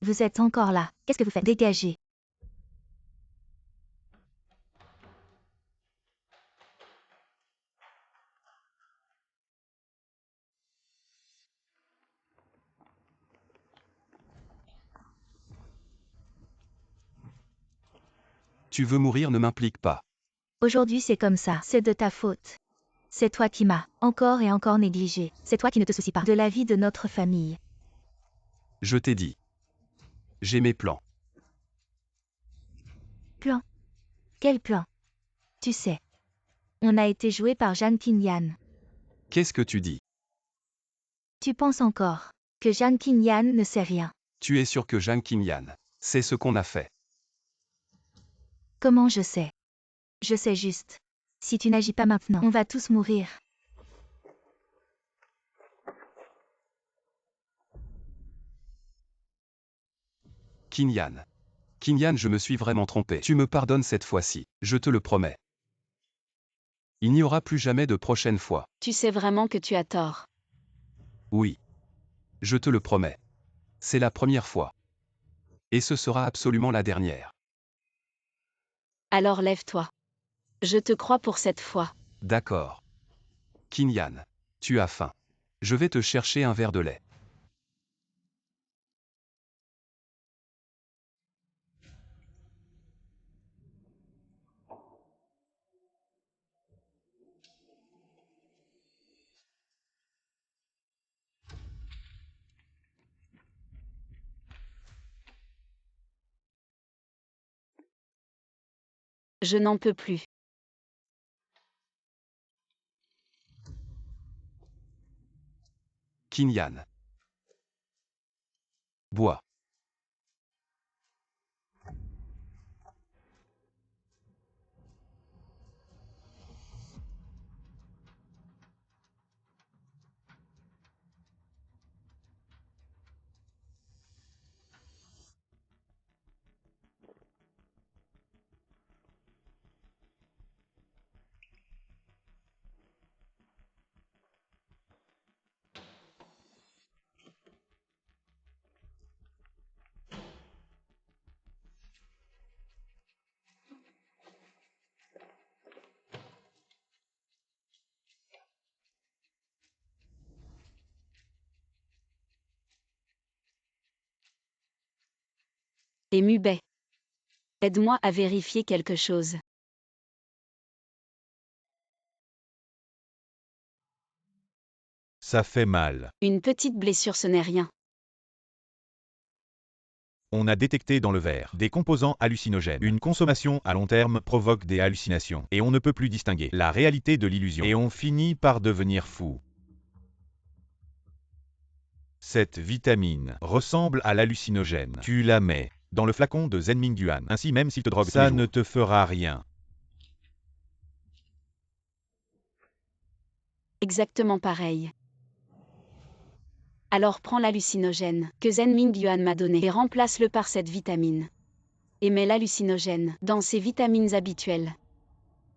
Vous êtes encore là. Qu'est-ce que vous faites? Dégagez. Tu veux mourir ne m'implique pas. Aujourd'hui c'est comme ça. C'est de ta faute. C'est toi qui m'as encore et encore négligé. C'est toi qui ne te soucies pas de la vie de notre famille. Je t'ai dit. J'ai mes plans. Plan? Quel plan? Tu sais. On a été joué par Jeanne Tinyan. Qu'est-ce que tu dis? Tu penses encore que Jeanne Tinyan ne sait rien? Tu es sûr que Jeanne Kinyan, c'est ce qu'on a fait. Comment je sais? Je sais juste. Si tu n'agis pas maintenant, on va tous mourir. Kinyan. Kinyan, je me suis vraiment trompé. Tu me pardonnes cette fois-ci, je te le promets. Il n'y aura plus jamais de prochaine fois. Tu sais vraiment que tu as tort. Oui. Je te le promets. C'est la première fois. Et ce sera absolument la dernière. Alors lève-toi. Je te crois pour cette fois. D'accord. Kinyan. Tu as faim. Je vais te chercher un verre de lait. Je n'en peux plus. Kinyan. Bois. Et Mubei. Aide-moi à vérifier quelque chose. Ça fait mal. Une petite blessure, ce n'est rien. On a détecté dans le verre des composants hallucinogènes. Une consommation à long terme provoque des hallucinations. Et on ne peut plus distinguer la réalité de l'illusion. Et on finit par devenir fou. Cette vitamine ressemble à l'hallucinogène. Tu la mets dans le flacon de Zenming-Yuan. Ainsi, même s'il te drogue ça ne te fera rien. Exactement pareil. Alors prends l'hallucinogène que Zenming-Yuan m'a donné et remplace-le par cette vitamine. Et mets l'hallucinogène dans ses vitamines habituelles.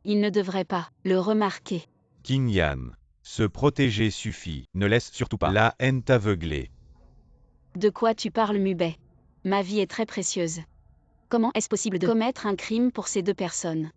Il ne devrait pas le remarquer. Qin Yan, se protéger suffit. Ne laisse surtout pas la haine t'aveugler. De quoi tu parles, Mubei? Ma vie est très précieuse. Comment est-ce possible de commettre un crime pour ces deux personnes?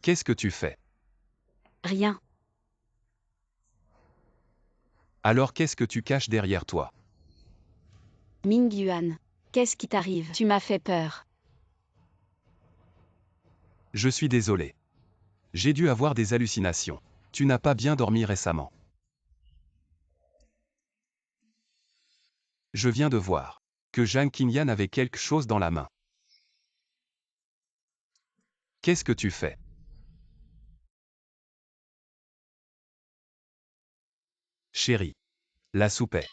Qu'est-ce que tu fais? Rien. Alors qu'est-ce que tu caches derrière toi? Ming-Yuan, qu'est-ce qui t'arrive? Tu m'as fait peur. Je suis désolé. J'ai dû avoir des hallucinations. Tu n'as pas bien dormi récemment. Je viens de voir que Zhang Qinyan avait quelque chose dans la main. Qu'est-ce que tu fais? Chérie. La soupe est.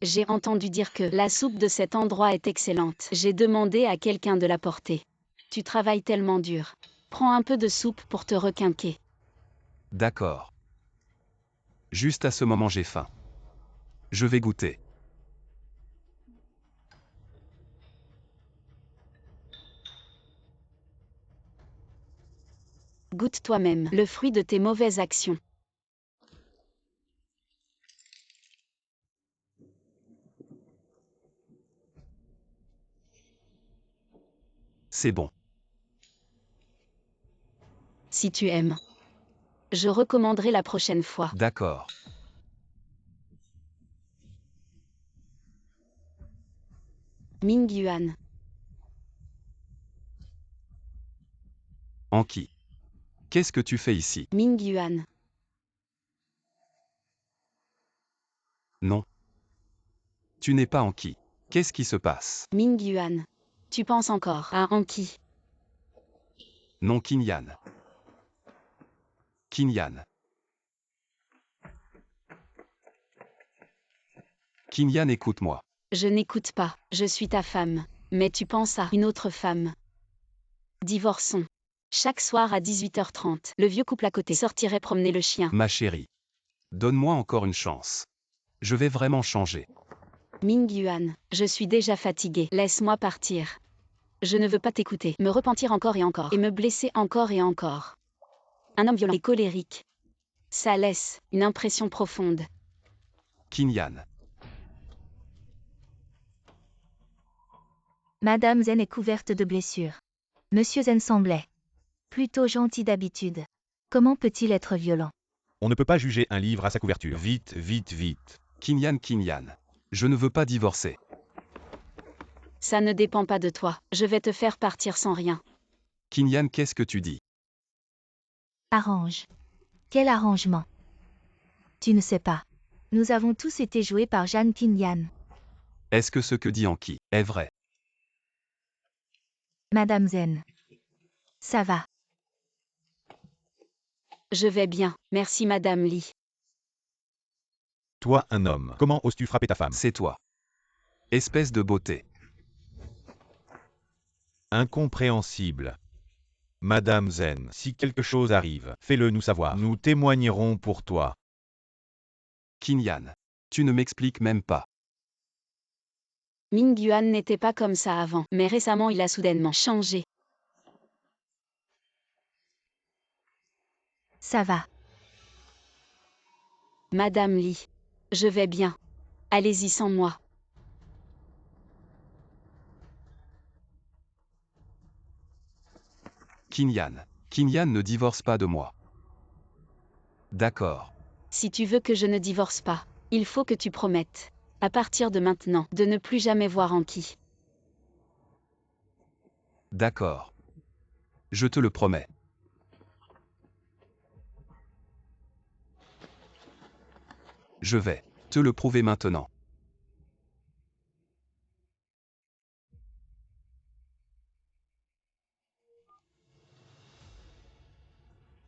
J'ai entendu dire que la soupe de cet endroit est excellente. J'ai demandé à quelqu'un de la porter. Tu travailles tellement dur. Prends un peu de soupe pour te requinquer. D'accord. Juste à ce moment j'ai faim. Je vais goûter. Goûte toi-même le fruit de tes mauvaises actions. C'est bon. Si tu aimes. Je recommanderai la prochaine fois. D'accord. Ming-Yuan. Anki. Qu'est-ce que tu fais ici? Ming-Yuan. Non. Tu n'es pas Anki. Qu'est-ce qui se passe? Ming-Yuan. Tu penses encore à Anki? Non Qinyan. Qinyan. Qinyan, écoute-moi. Je n'écoute pas, je suis ta femme. Mais tu penses à une autre femme. Divorçons. Chaque soir à 18h30, le vieux couple à côté sortirait promener le chien. Ma chérie. Donne-moi encore une chance. Je vais vraiment changer. Ming-Yuan, je suis déjà fatiguée. Laisse-moi partir. Je ne veux pas t'écouter, me repentir encore et encore, et me blesser encore et encore. Un homme violent et colérique. Ça laisse une impression profonde. Qinyan. Madame Zen est couverte de blessures. Monsieur Zen semblait plutôt gentil d'habitude. Comment peut-il être violent? On ne peut pas juger un livre à sa couverture. Vite, vite, vite. Qinyan. Je ne veux pas divorcer. Ça ne dépend pas de toi. Je vais te faire partir sans rien. Qinyan, qu'est-ce que tu dis? Arrange. Quel arrangement? Tu ne sais pas. Nous avons tous été joués par Zhang Qinyan. Est-ce que ce que dit Anki est vrai? Madame Zen. Ça va. Je vais bien, merci Madame Li. Toi, un homme, comment oses-tu frapper ta femme? C'est toi. Espèce de beauté. Incompréhensible. Madame Zen, si quelque chose arrive, fais-le nous savoir. Nous témoignerons pour toi. Qin Yan. Tu ne m'expliques même pas. Mingyuan n'était pas comme ça avant, mais récemment il a soudainement changé. Ça va. Madame Li. Je vais bien. Allez-y sans moi. Qin Yan. Qin Yan ne divorce pas de moi. D'accord. Si tu veux que je ne divorce pas, il faut que tu promettes, à partir de maintenant, de ne plus jamais voir Anki. D'accord. Je te le promets. Je vais te le prouver maintenant.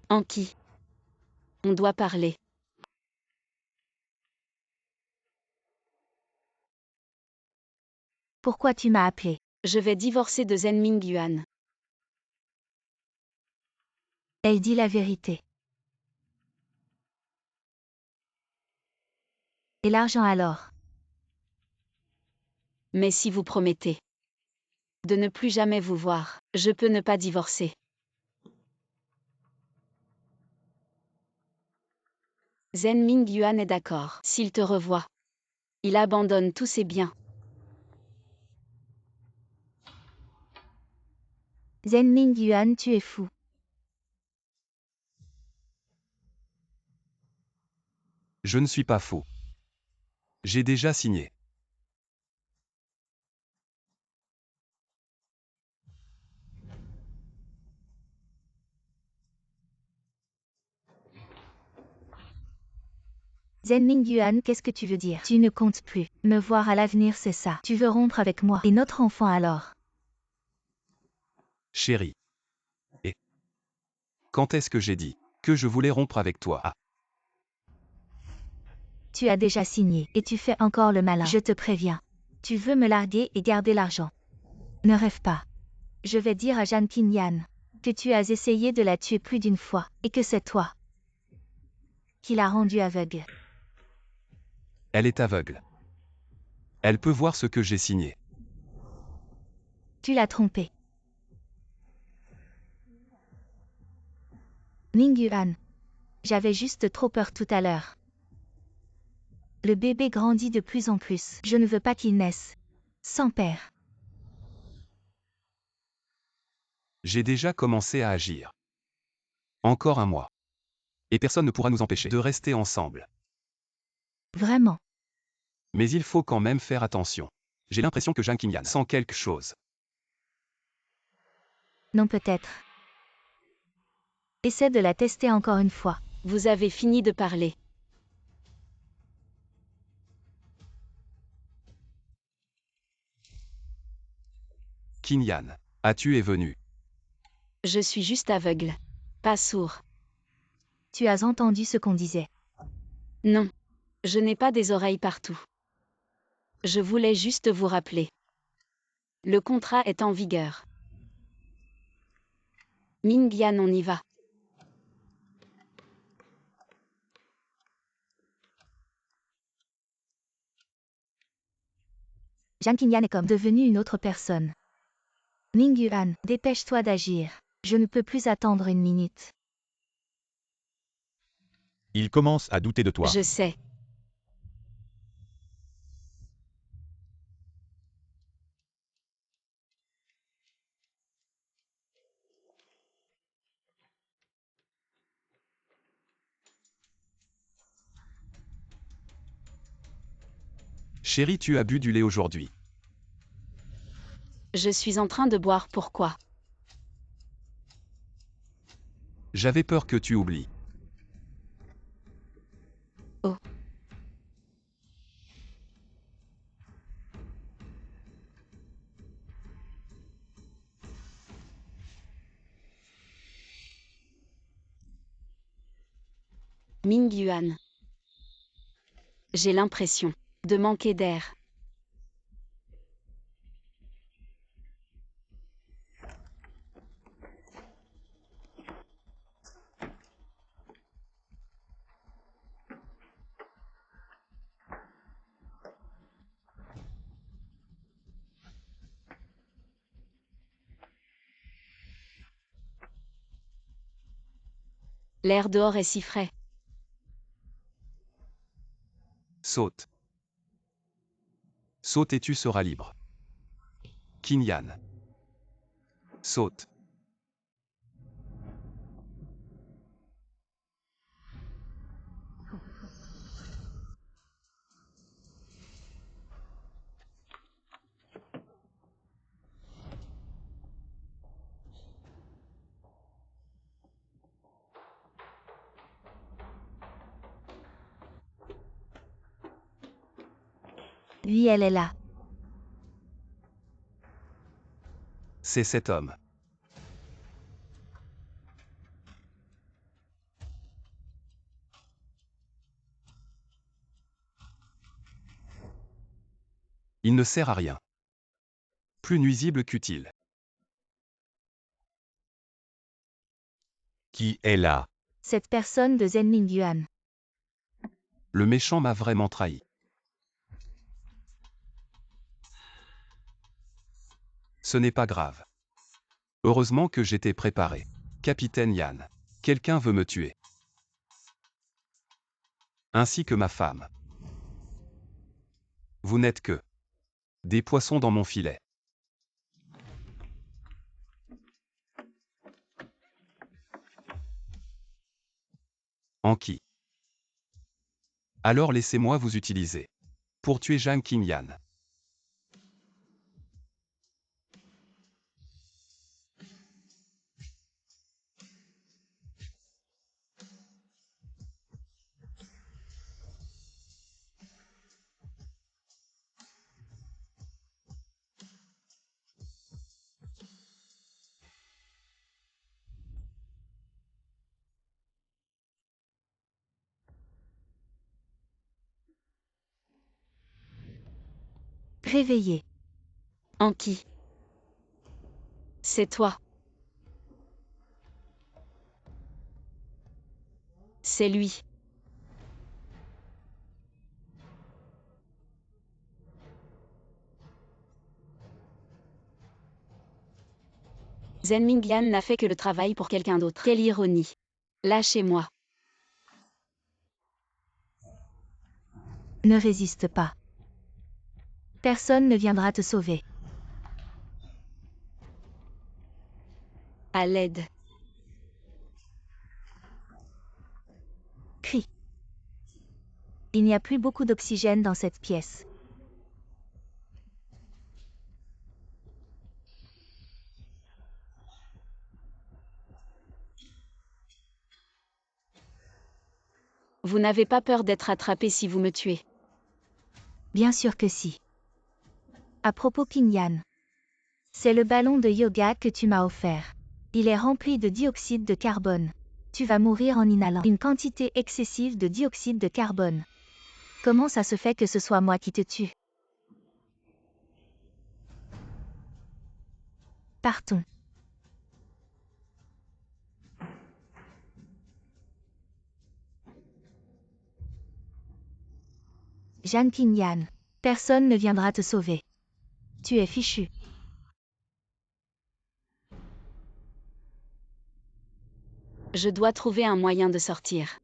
Anki. On doit parler. Pourquoi tu m'as appelé? Je vais divorcer de Zen Mingyuan. Elle dit la vérité. Et l'argent alors? Mais si vous promettez de ne plus jamais vous voir, je peux ne pas divorcer. Zen Mingyuan est d'accord. S'il te revoit, il abandonne tous ses biens. Zen Mingyuan, tu es fou. Je ne suis pas fou. J'ai déjà signé. Zen Mingyuan, qu'est-ce que tu veux dire? Tu ne comptes plus me voir à l'avenir, c'est ça. Tu veux rompre avec moi. Et notre enfant alors? Chérie. Et quand est-ce que j'ai dit que je voulais rompre avec toi? Ah, Tu as déjà signé, et tu fais encore le malin. Je te préviens. Tu veux me larguer et garder l'argent. Ne rêve pas. Je vais dire à Jeanne Qin Yan que tu as essayé de la tuer plus d'une fois, et que c'est toi qui l'a rendue aveugle. elle est aveugle. Elle peut voir ce que j'ai signé. Tu l'as trompée. Mingyuan. J'avais juste trop peur tout à l'heure. Le bébé grandit de plus en plus. Je ne veux pas qu'il naisse sans père. J'ai déjà commencé à agir. Encore un mois. Et personne ne pourra nous empêcher de rester ensemble. Vraiment. Mais il faut quand même faire attention. J'ai l'impression que Jeanne Qin Yan sent quelque chose. Non, peut-être. Essaie de la tester encore une fois. Vous avez fini de parler. Qin Yan, as-tu es venu? Je suis juste aveugle. Pas sourd. Tu as entendu ce qu'on disait. Non. Je n'ai pas des oreilles partout. Je voulais juste vous rappeler. Le contrat est en vigueur. Mingyan, on y va. Jeanne Qin Yan est comme devenue une autre personne. Mingyuan, dépêche-toi d'agir. Je ne peux plus attendre une minute. Il commence à douter de toi. Je sais. Chérie, tu as bu du lait aujourd'hui. Je suis en train de boire, pourquoi? J'avais peur que tu oublies. Oh. Mingyuan. J'ai l'impression de manquer d'air. L'air dehors est si frais. Saute. Saute et tu seras libre. Qin Yan. Saute. Oui, elle est là. C'est cet homme. Il ne sert à rien. Plus nuisible qu'utile. Qui est là? Cette personne de Zen Mingyuan. Le méchant m'a vraiment trahi. Ce n'est pas grave. Heureusement que j'étais préparé. Capitaine Yan. Quelqu'un veut me tuer. Ainsi que ma femme. Vous n'êtes que des poissons dans mon filet. Anki. Alors laissez-moi vous utiliser. Pour tuer Zhang Qinyan. Réveillé. Anki. C'est toi. C'est lui. Zen Mingyuan n'a fait que le travail pour quelqu'un d'autre. Quelle ironie. Lâchez-moi. Ne résiste pas. Personne ne viendra te sauver. À l'aide. Crie. Il n'y a plus beaucoup d'oxygène dans cette pièce. Vous n'avez pas peur d'être attrapé si vous me tuez. Bien sûr que si. À propos Qin Yan. C'est le ballon de yoga que tu m'as offert. Il est rempli de dioxyde de carbone. Tu vas mourir en inhalant une quantité excessive de dioxyde de carbone. Comment ça se fait que ce soit moi qui te tue? Partons. Zhang Qinyan. Personne ne viendra te sauver. Tu es fichu. Je dois trouver un moyen de sortir.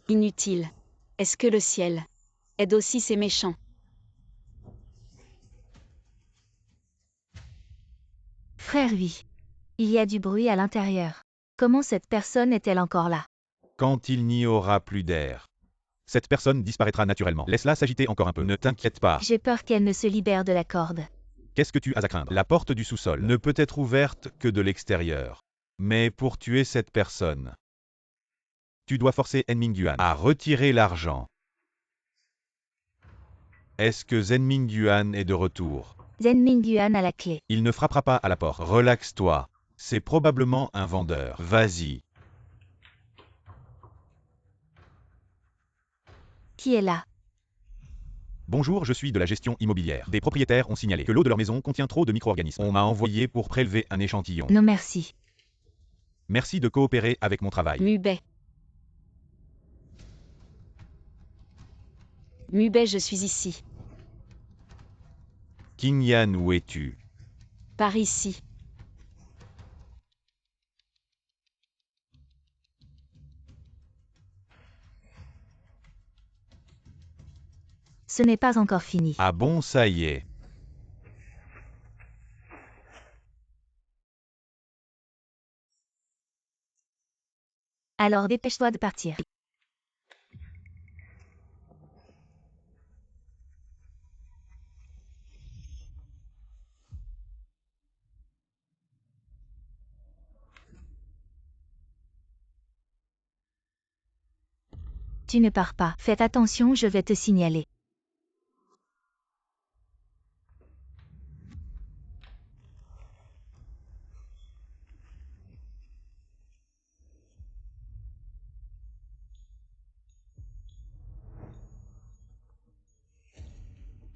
Inutile. Est-ce que le ciel aide aussi ces méchants? Frère oui. Il y a du bruit à l'intérieur. Comment cette personne est-elle encore là? Quand il n'y aura plus d'air, cette personne disparaîtra naturellement. Laisse-la s'agiter encore un peu. Ne t'inquiète pas. J'ai peur qu'elle ne se libère de la corde. Qu'est-ce que tu as à craindre? La porte du sous-sol ne peut être ouverte que de l'extérieur. Mais pour tuer cette personne, tu dois forcer En Mingyuan à retirer l'argent. Est-ce que Zen Mingyuan est de retour? Zen Mingyuan a la clé. Il ne frappera pas à la porte. Relaxe-toi. C'est probablement un vendeur. Vas-y. Qui est là? Bonjour, je suis de la gestion immobilière. Des propriétaires ont signalé que l'eau de leur maison contient trop de micro-organismes. On m'a envoyé pour prélever un échantillon. Non merci. Merci de coopérer avec mon travail. Mubei. Mubei, je suis ici. Qingyan, où es-tu? Par ici. Ce n'est pas encore fini. Ah bon, ça y est. Alors dépêche-toi de partir. Tu ne pars pas. Faites attention, je vais te signaler.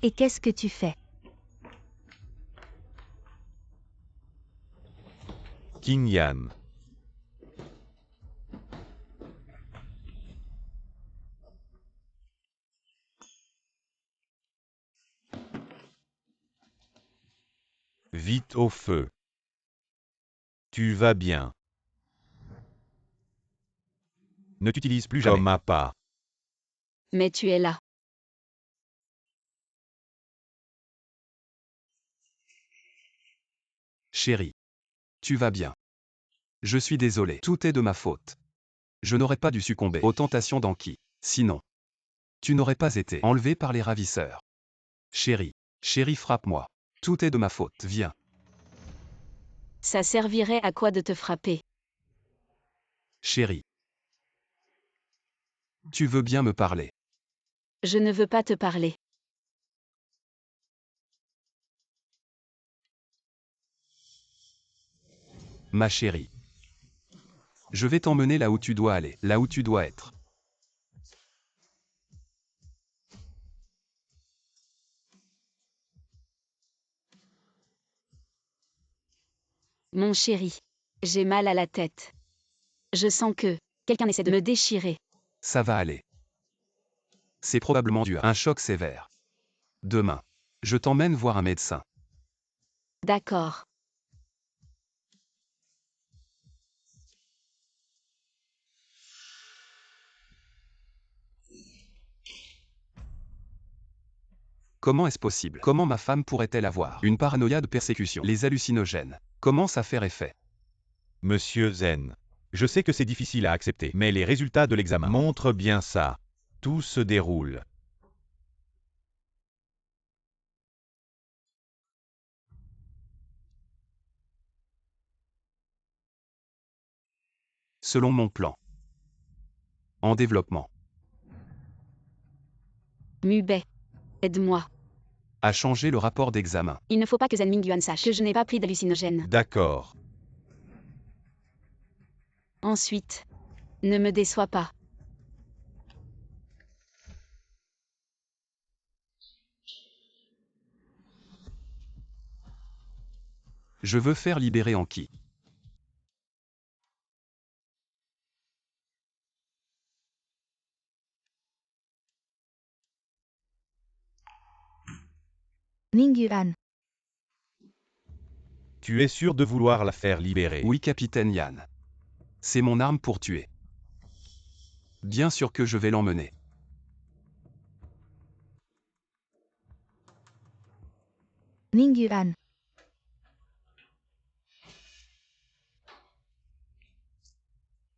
Et qu'est-ce que tu fais? Qingyan. Vite au feu. Tu vas bien. Ne t'utilise plus jamais comme appât. Mais tu es là. Chérie. Tu vas bien. Je suis désolé. Tout est de ma faute. Je n'aurais pas dû succomber aux tentations d'Anki. Sinon, tu n'aurais pas été enlevé par les ravisseurs. Chérie. Chérie, frappe-moi. Tout est de ma faute. Viens. Ça servirait à quoi de te frapper? Chérie. Tu veux bien me parler? Je ne veux pas te parler. Ma chérie. Je vais t'emmener là où tu dois aller, là où tu dois être. Mon chéri. J'ai mal à la tête. Je sens que quelqu'un essaie de me déchirer. Ça va aller. C'est probablement dû à un choc sévère. Demain, je t'emmène voir un médecin. D'accord. Comment est-ce possible? Comment ma femme pourrait-elle avoir une paranoïa de persécution? Les hallucinogènes. Comment ça fait effet? Monsieur Zen. Je sais que c'est difficile à accepter, mais les résultats de l'examen montrent bien ça. Tout se déroule. Selon mon plan. En développement. Mubei. Aide-moi. A changé le rapport d'examen. Il ne faut pas que Zen Mingyuan sache que je n'ai pas pris d'hallucinogène. D'accord. Ensuite. Ne me déçois pas. Je veux faire libérer Anki. Mingyuan. Tu es sûr de vouloir la faire libérer? Oui, capitaine Yan. C'est mon arme pour tuer. Bien sûr que je vais l'emmener. Mingyuan.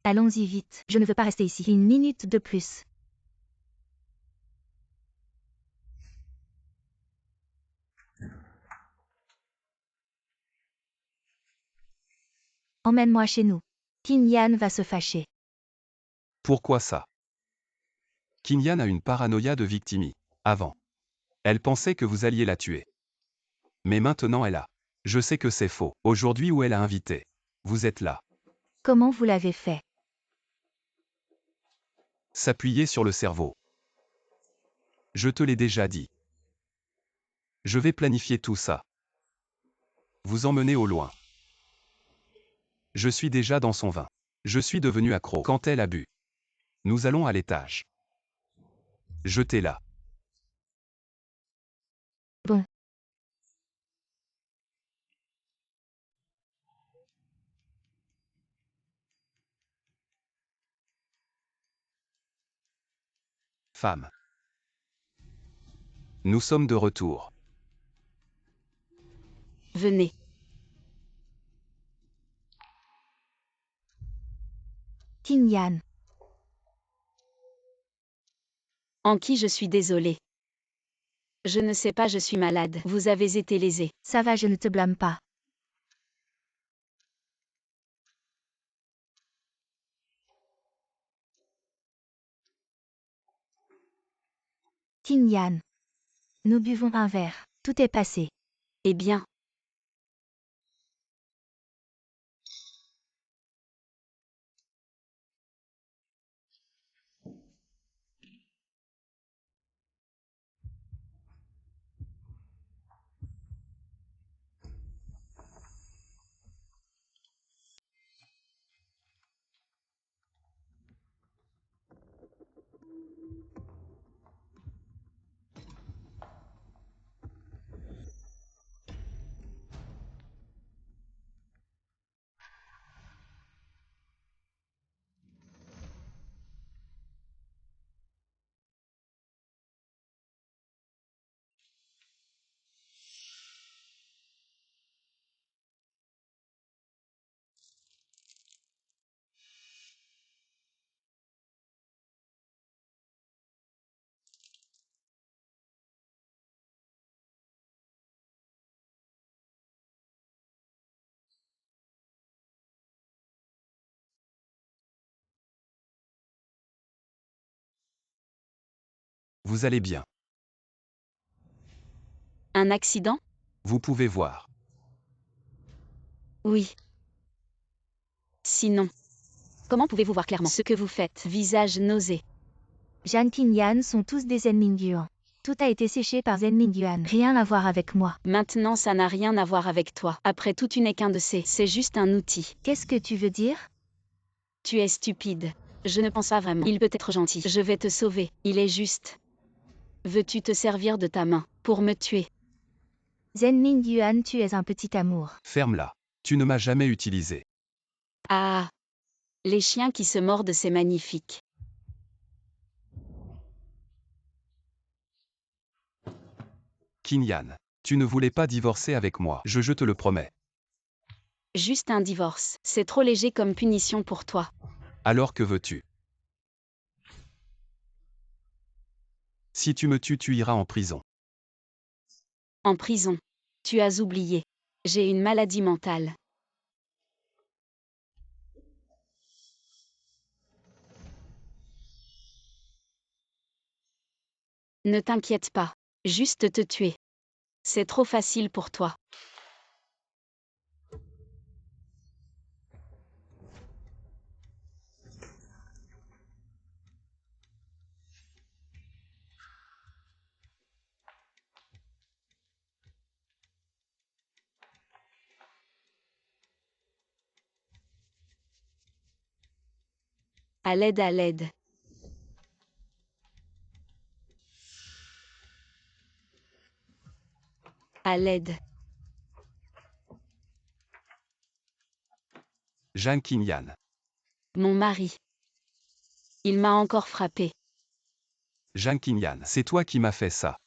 Allons-y vite. Je ne veux pas rester ici. Une minute de plus. Emmène-moi chez nous. Qingyan va se fâcher. Pourquoi ça? Qingyan a une paranoïa de victime. Avant. Elle pensait que vous alliez la tuer. Mais maintenant elle a. Je sais que c'est faux. Aujourd'hui où elle a invité. Vous êtes là. Comment vous l'avez fait? S'appuyer sur le cerveau. Je te l'ai déjà dit. Je vais planifier tout ça. Vous emmener au loin. Je suis déjà dans son vin. Je suis devenu accro quand elle a bu. Nous allons à l'étage. Jetez-la. Bon. Femme. Nous sommes de retour. Venez. Tin Yan. En qui je suis désolée. Je ne sais pas, je suis malade. Vous avez été lésé. Ça va, je ne te blâme pas. Tin Yan. Nous buvons un verre. Tout est passé. Eh bien. Vous allez bien. Un accident? Vous pouvez voir. Oui. Sinon. Comment pouvez-vous voir clairement? Ce que vous faites. Visage nausé. Jeanne Tin Yan sont tous des Zen Mingyuan. Tout a été séché par Zen Mingyuan. Rien à voir avec moi. Maintenant ça n'a rien à voir avec toi. Après tout tu n'es qu'un de ces. C'est juste un outil. Qu'est-ce que tu veux dire? Tu es stupide. Je ne pense pas vraiment. Il peut être gentil. Je vais te sauver. Il est juste. Veux-tu te servir de ta main pour me tuer? Zen Mingyuan, tu es un petit amour. Ferme-la. Tu ne m'as jamais utilisé. Ah. Les chiens qui se mordent, c'est magnifique. Kinyan. Tu ne voulais pas divorcer avec moi. Je te le promets. Juste un divorce. C'est trop léger comme punition pour toi. Alors que veux-tu? Si tu me tues, tu iras en prison. En prison. Tu as oublié. J'ai une maladie mentale. Ne t'inquiète pas. Juste te tuer. C'est trop facile pour toi. À l'aide, à l'aide. À l'aide. Jeanne Kinyan. Mon mari. Il m'a encore frappé. Jeanne Kinyan, c'est toi qui m'as fait ça.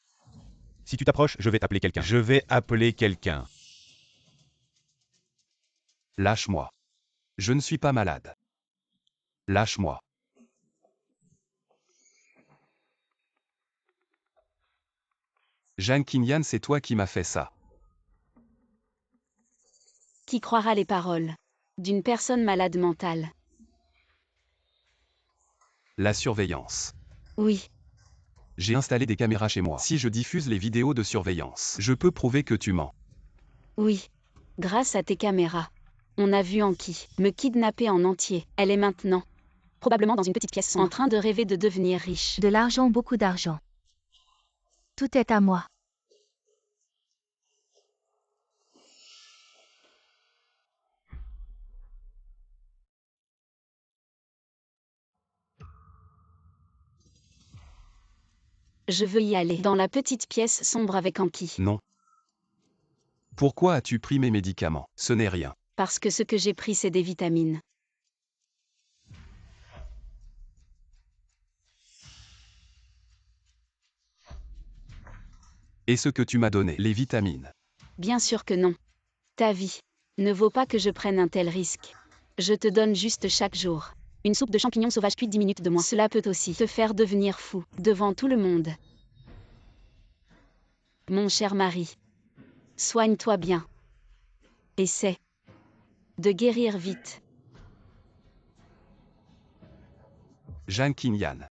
Si tu t'approches, je vais appeler quelqu'un. Je vais appeler quelqu'un. Lâche-moi. Je ne suis pas malade. Lâche-moi. Jeanne Kinyan, c'est toi qui m'as fait ça. Qui croira les paroles d'une personne malade mentale? La surveillance. Oui. J'ai installé des caméras chez moi. Si je diffuse les vidéos de surveillance, je peux prouver que tu mens. Oui. Grâce à tes caméras. On a vu Anki me kidnapper en entier. Elle est maintenant Probablement dans une petite pièce en sombre. train de rêver de devenir riche. De l'argent, beaucoup d'argent. Tout est à moi. Je veux y aller. Dans la petite pièce sombre avec Anki. Non. Pourquoi as-tu pris mes médicaments? Ce n'est rien. Parce que ce que j'ai pris, c'est des vitamines. Et ce que tu m'as donné, les vitamines. Bien sûr que non. Ta vie ne vaut pas que je prenne un tel risque. Je te donne juste chaque jour. Une soupe de champignons sauvages puis 10 minutes de moins. Cela peut aussi te faire devenir fou, devant tout le monde. Mon cher mari, soigne-toi bien. Essaie de guérir vite. Jeanne Kinyan.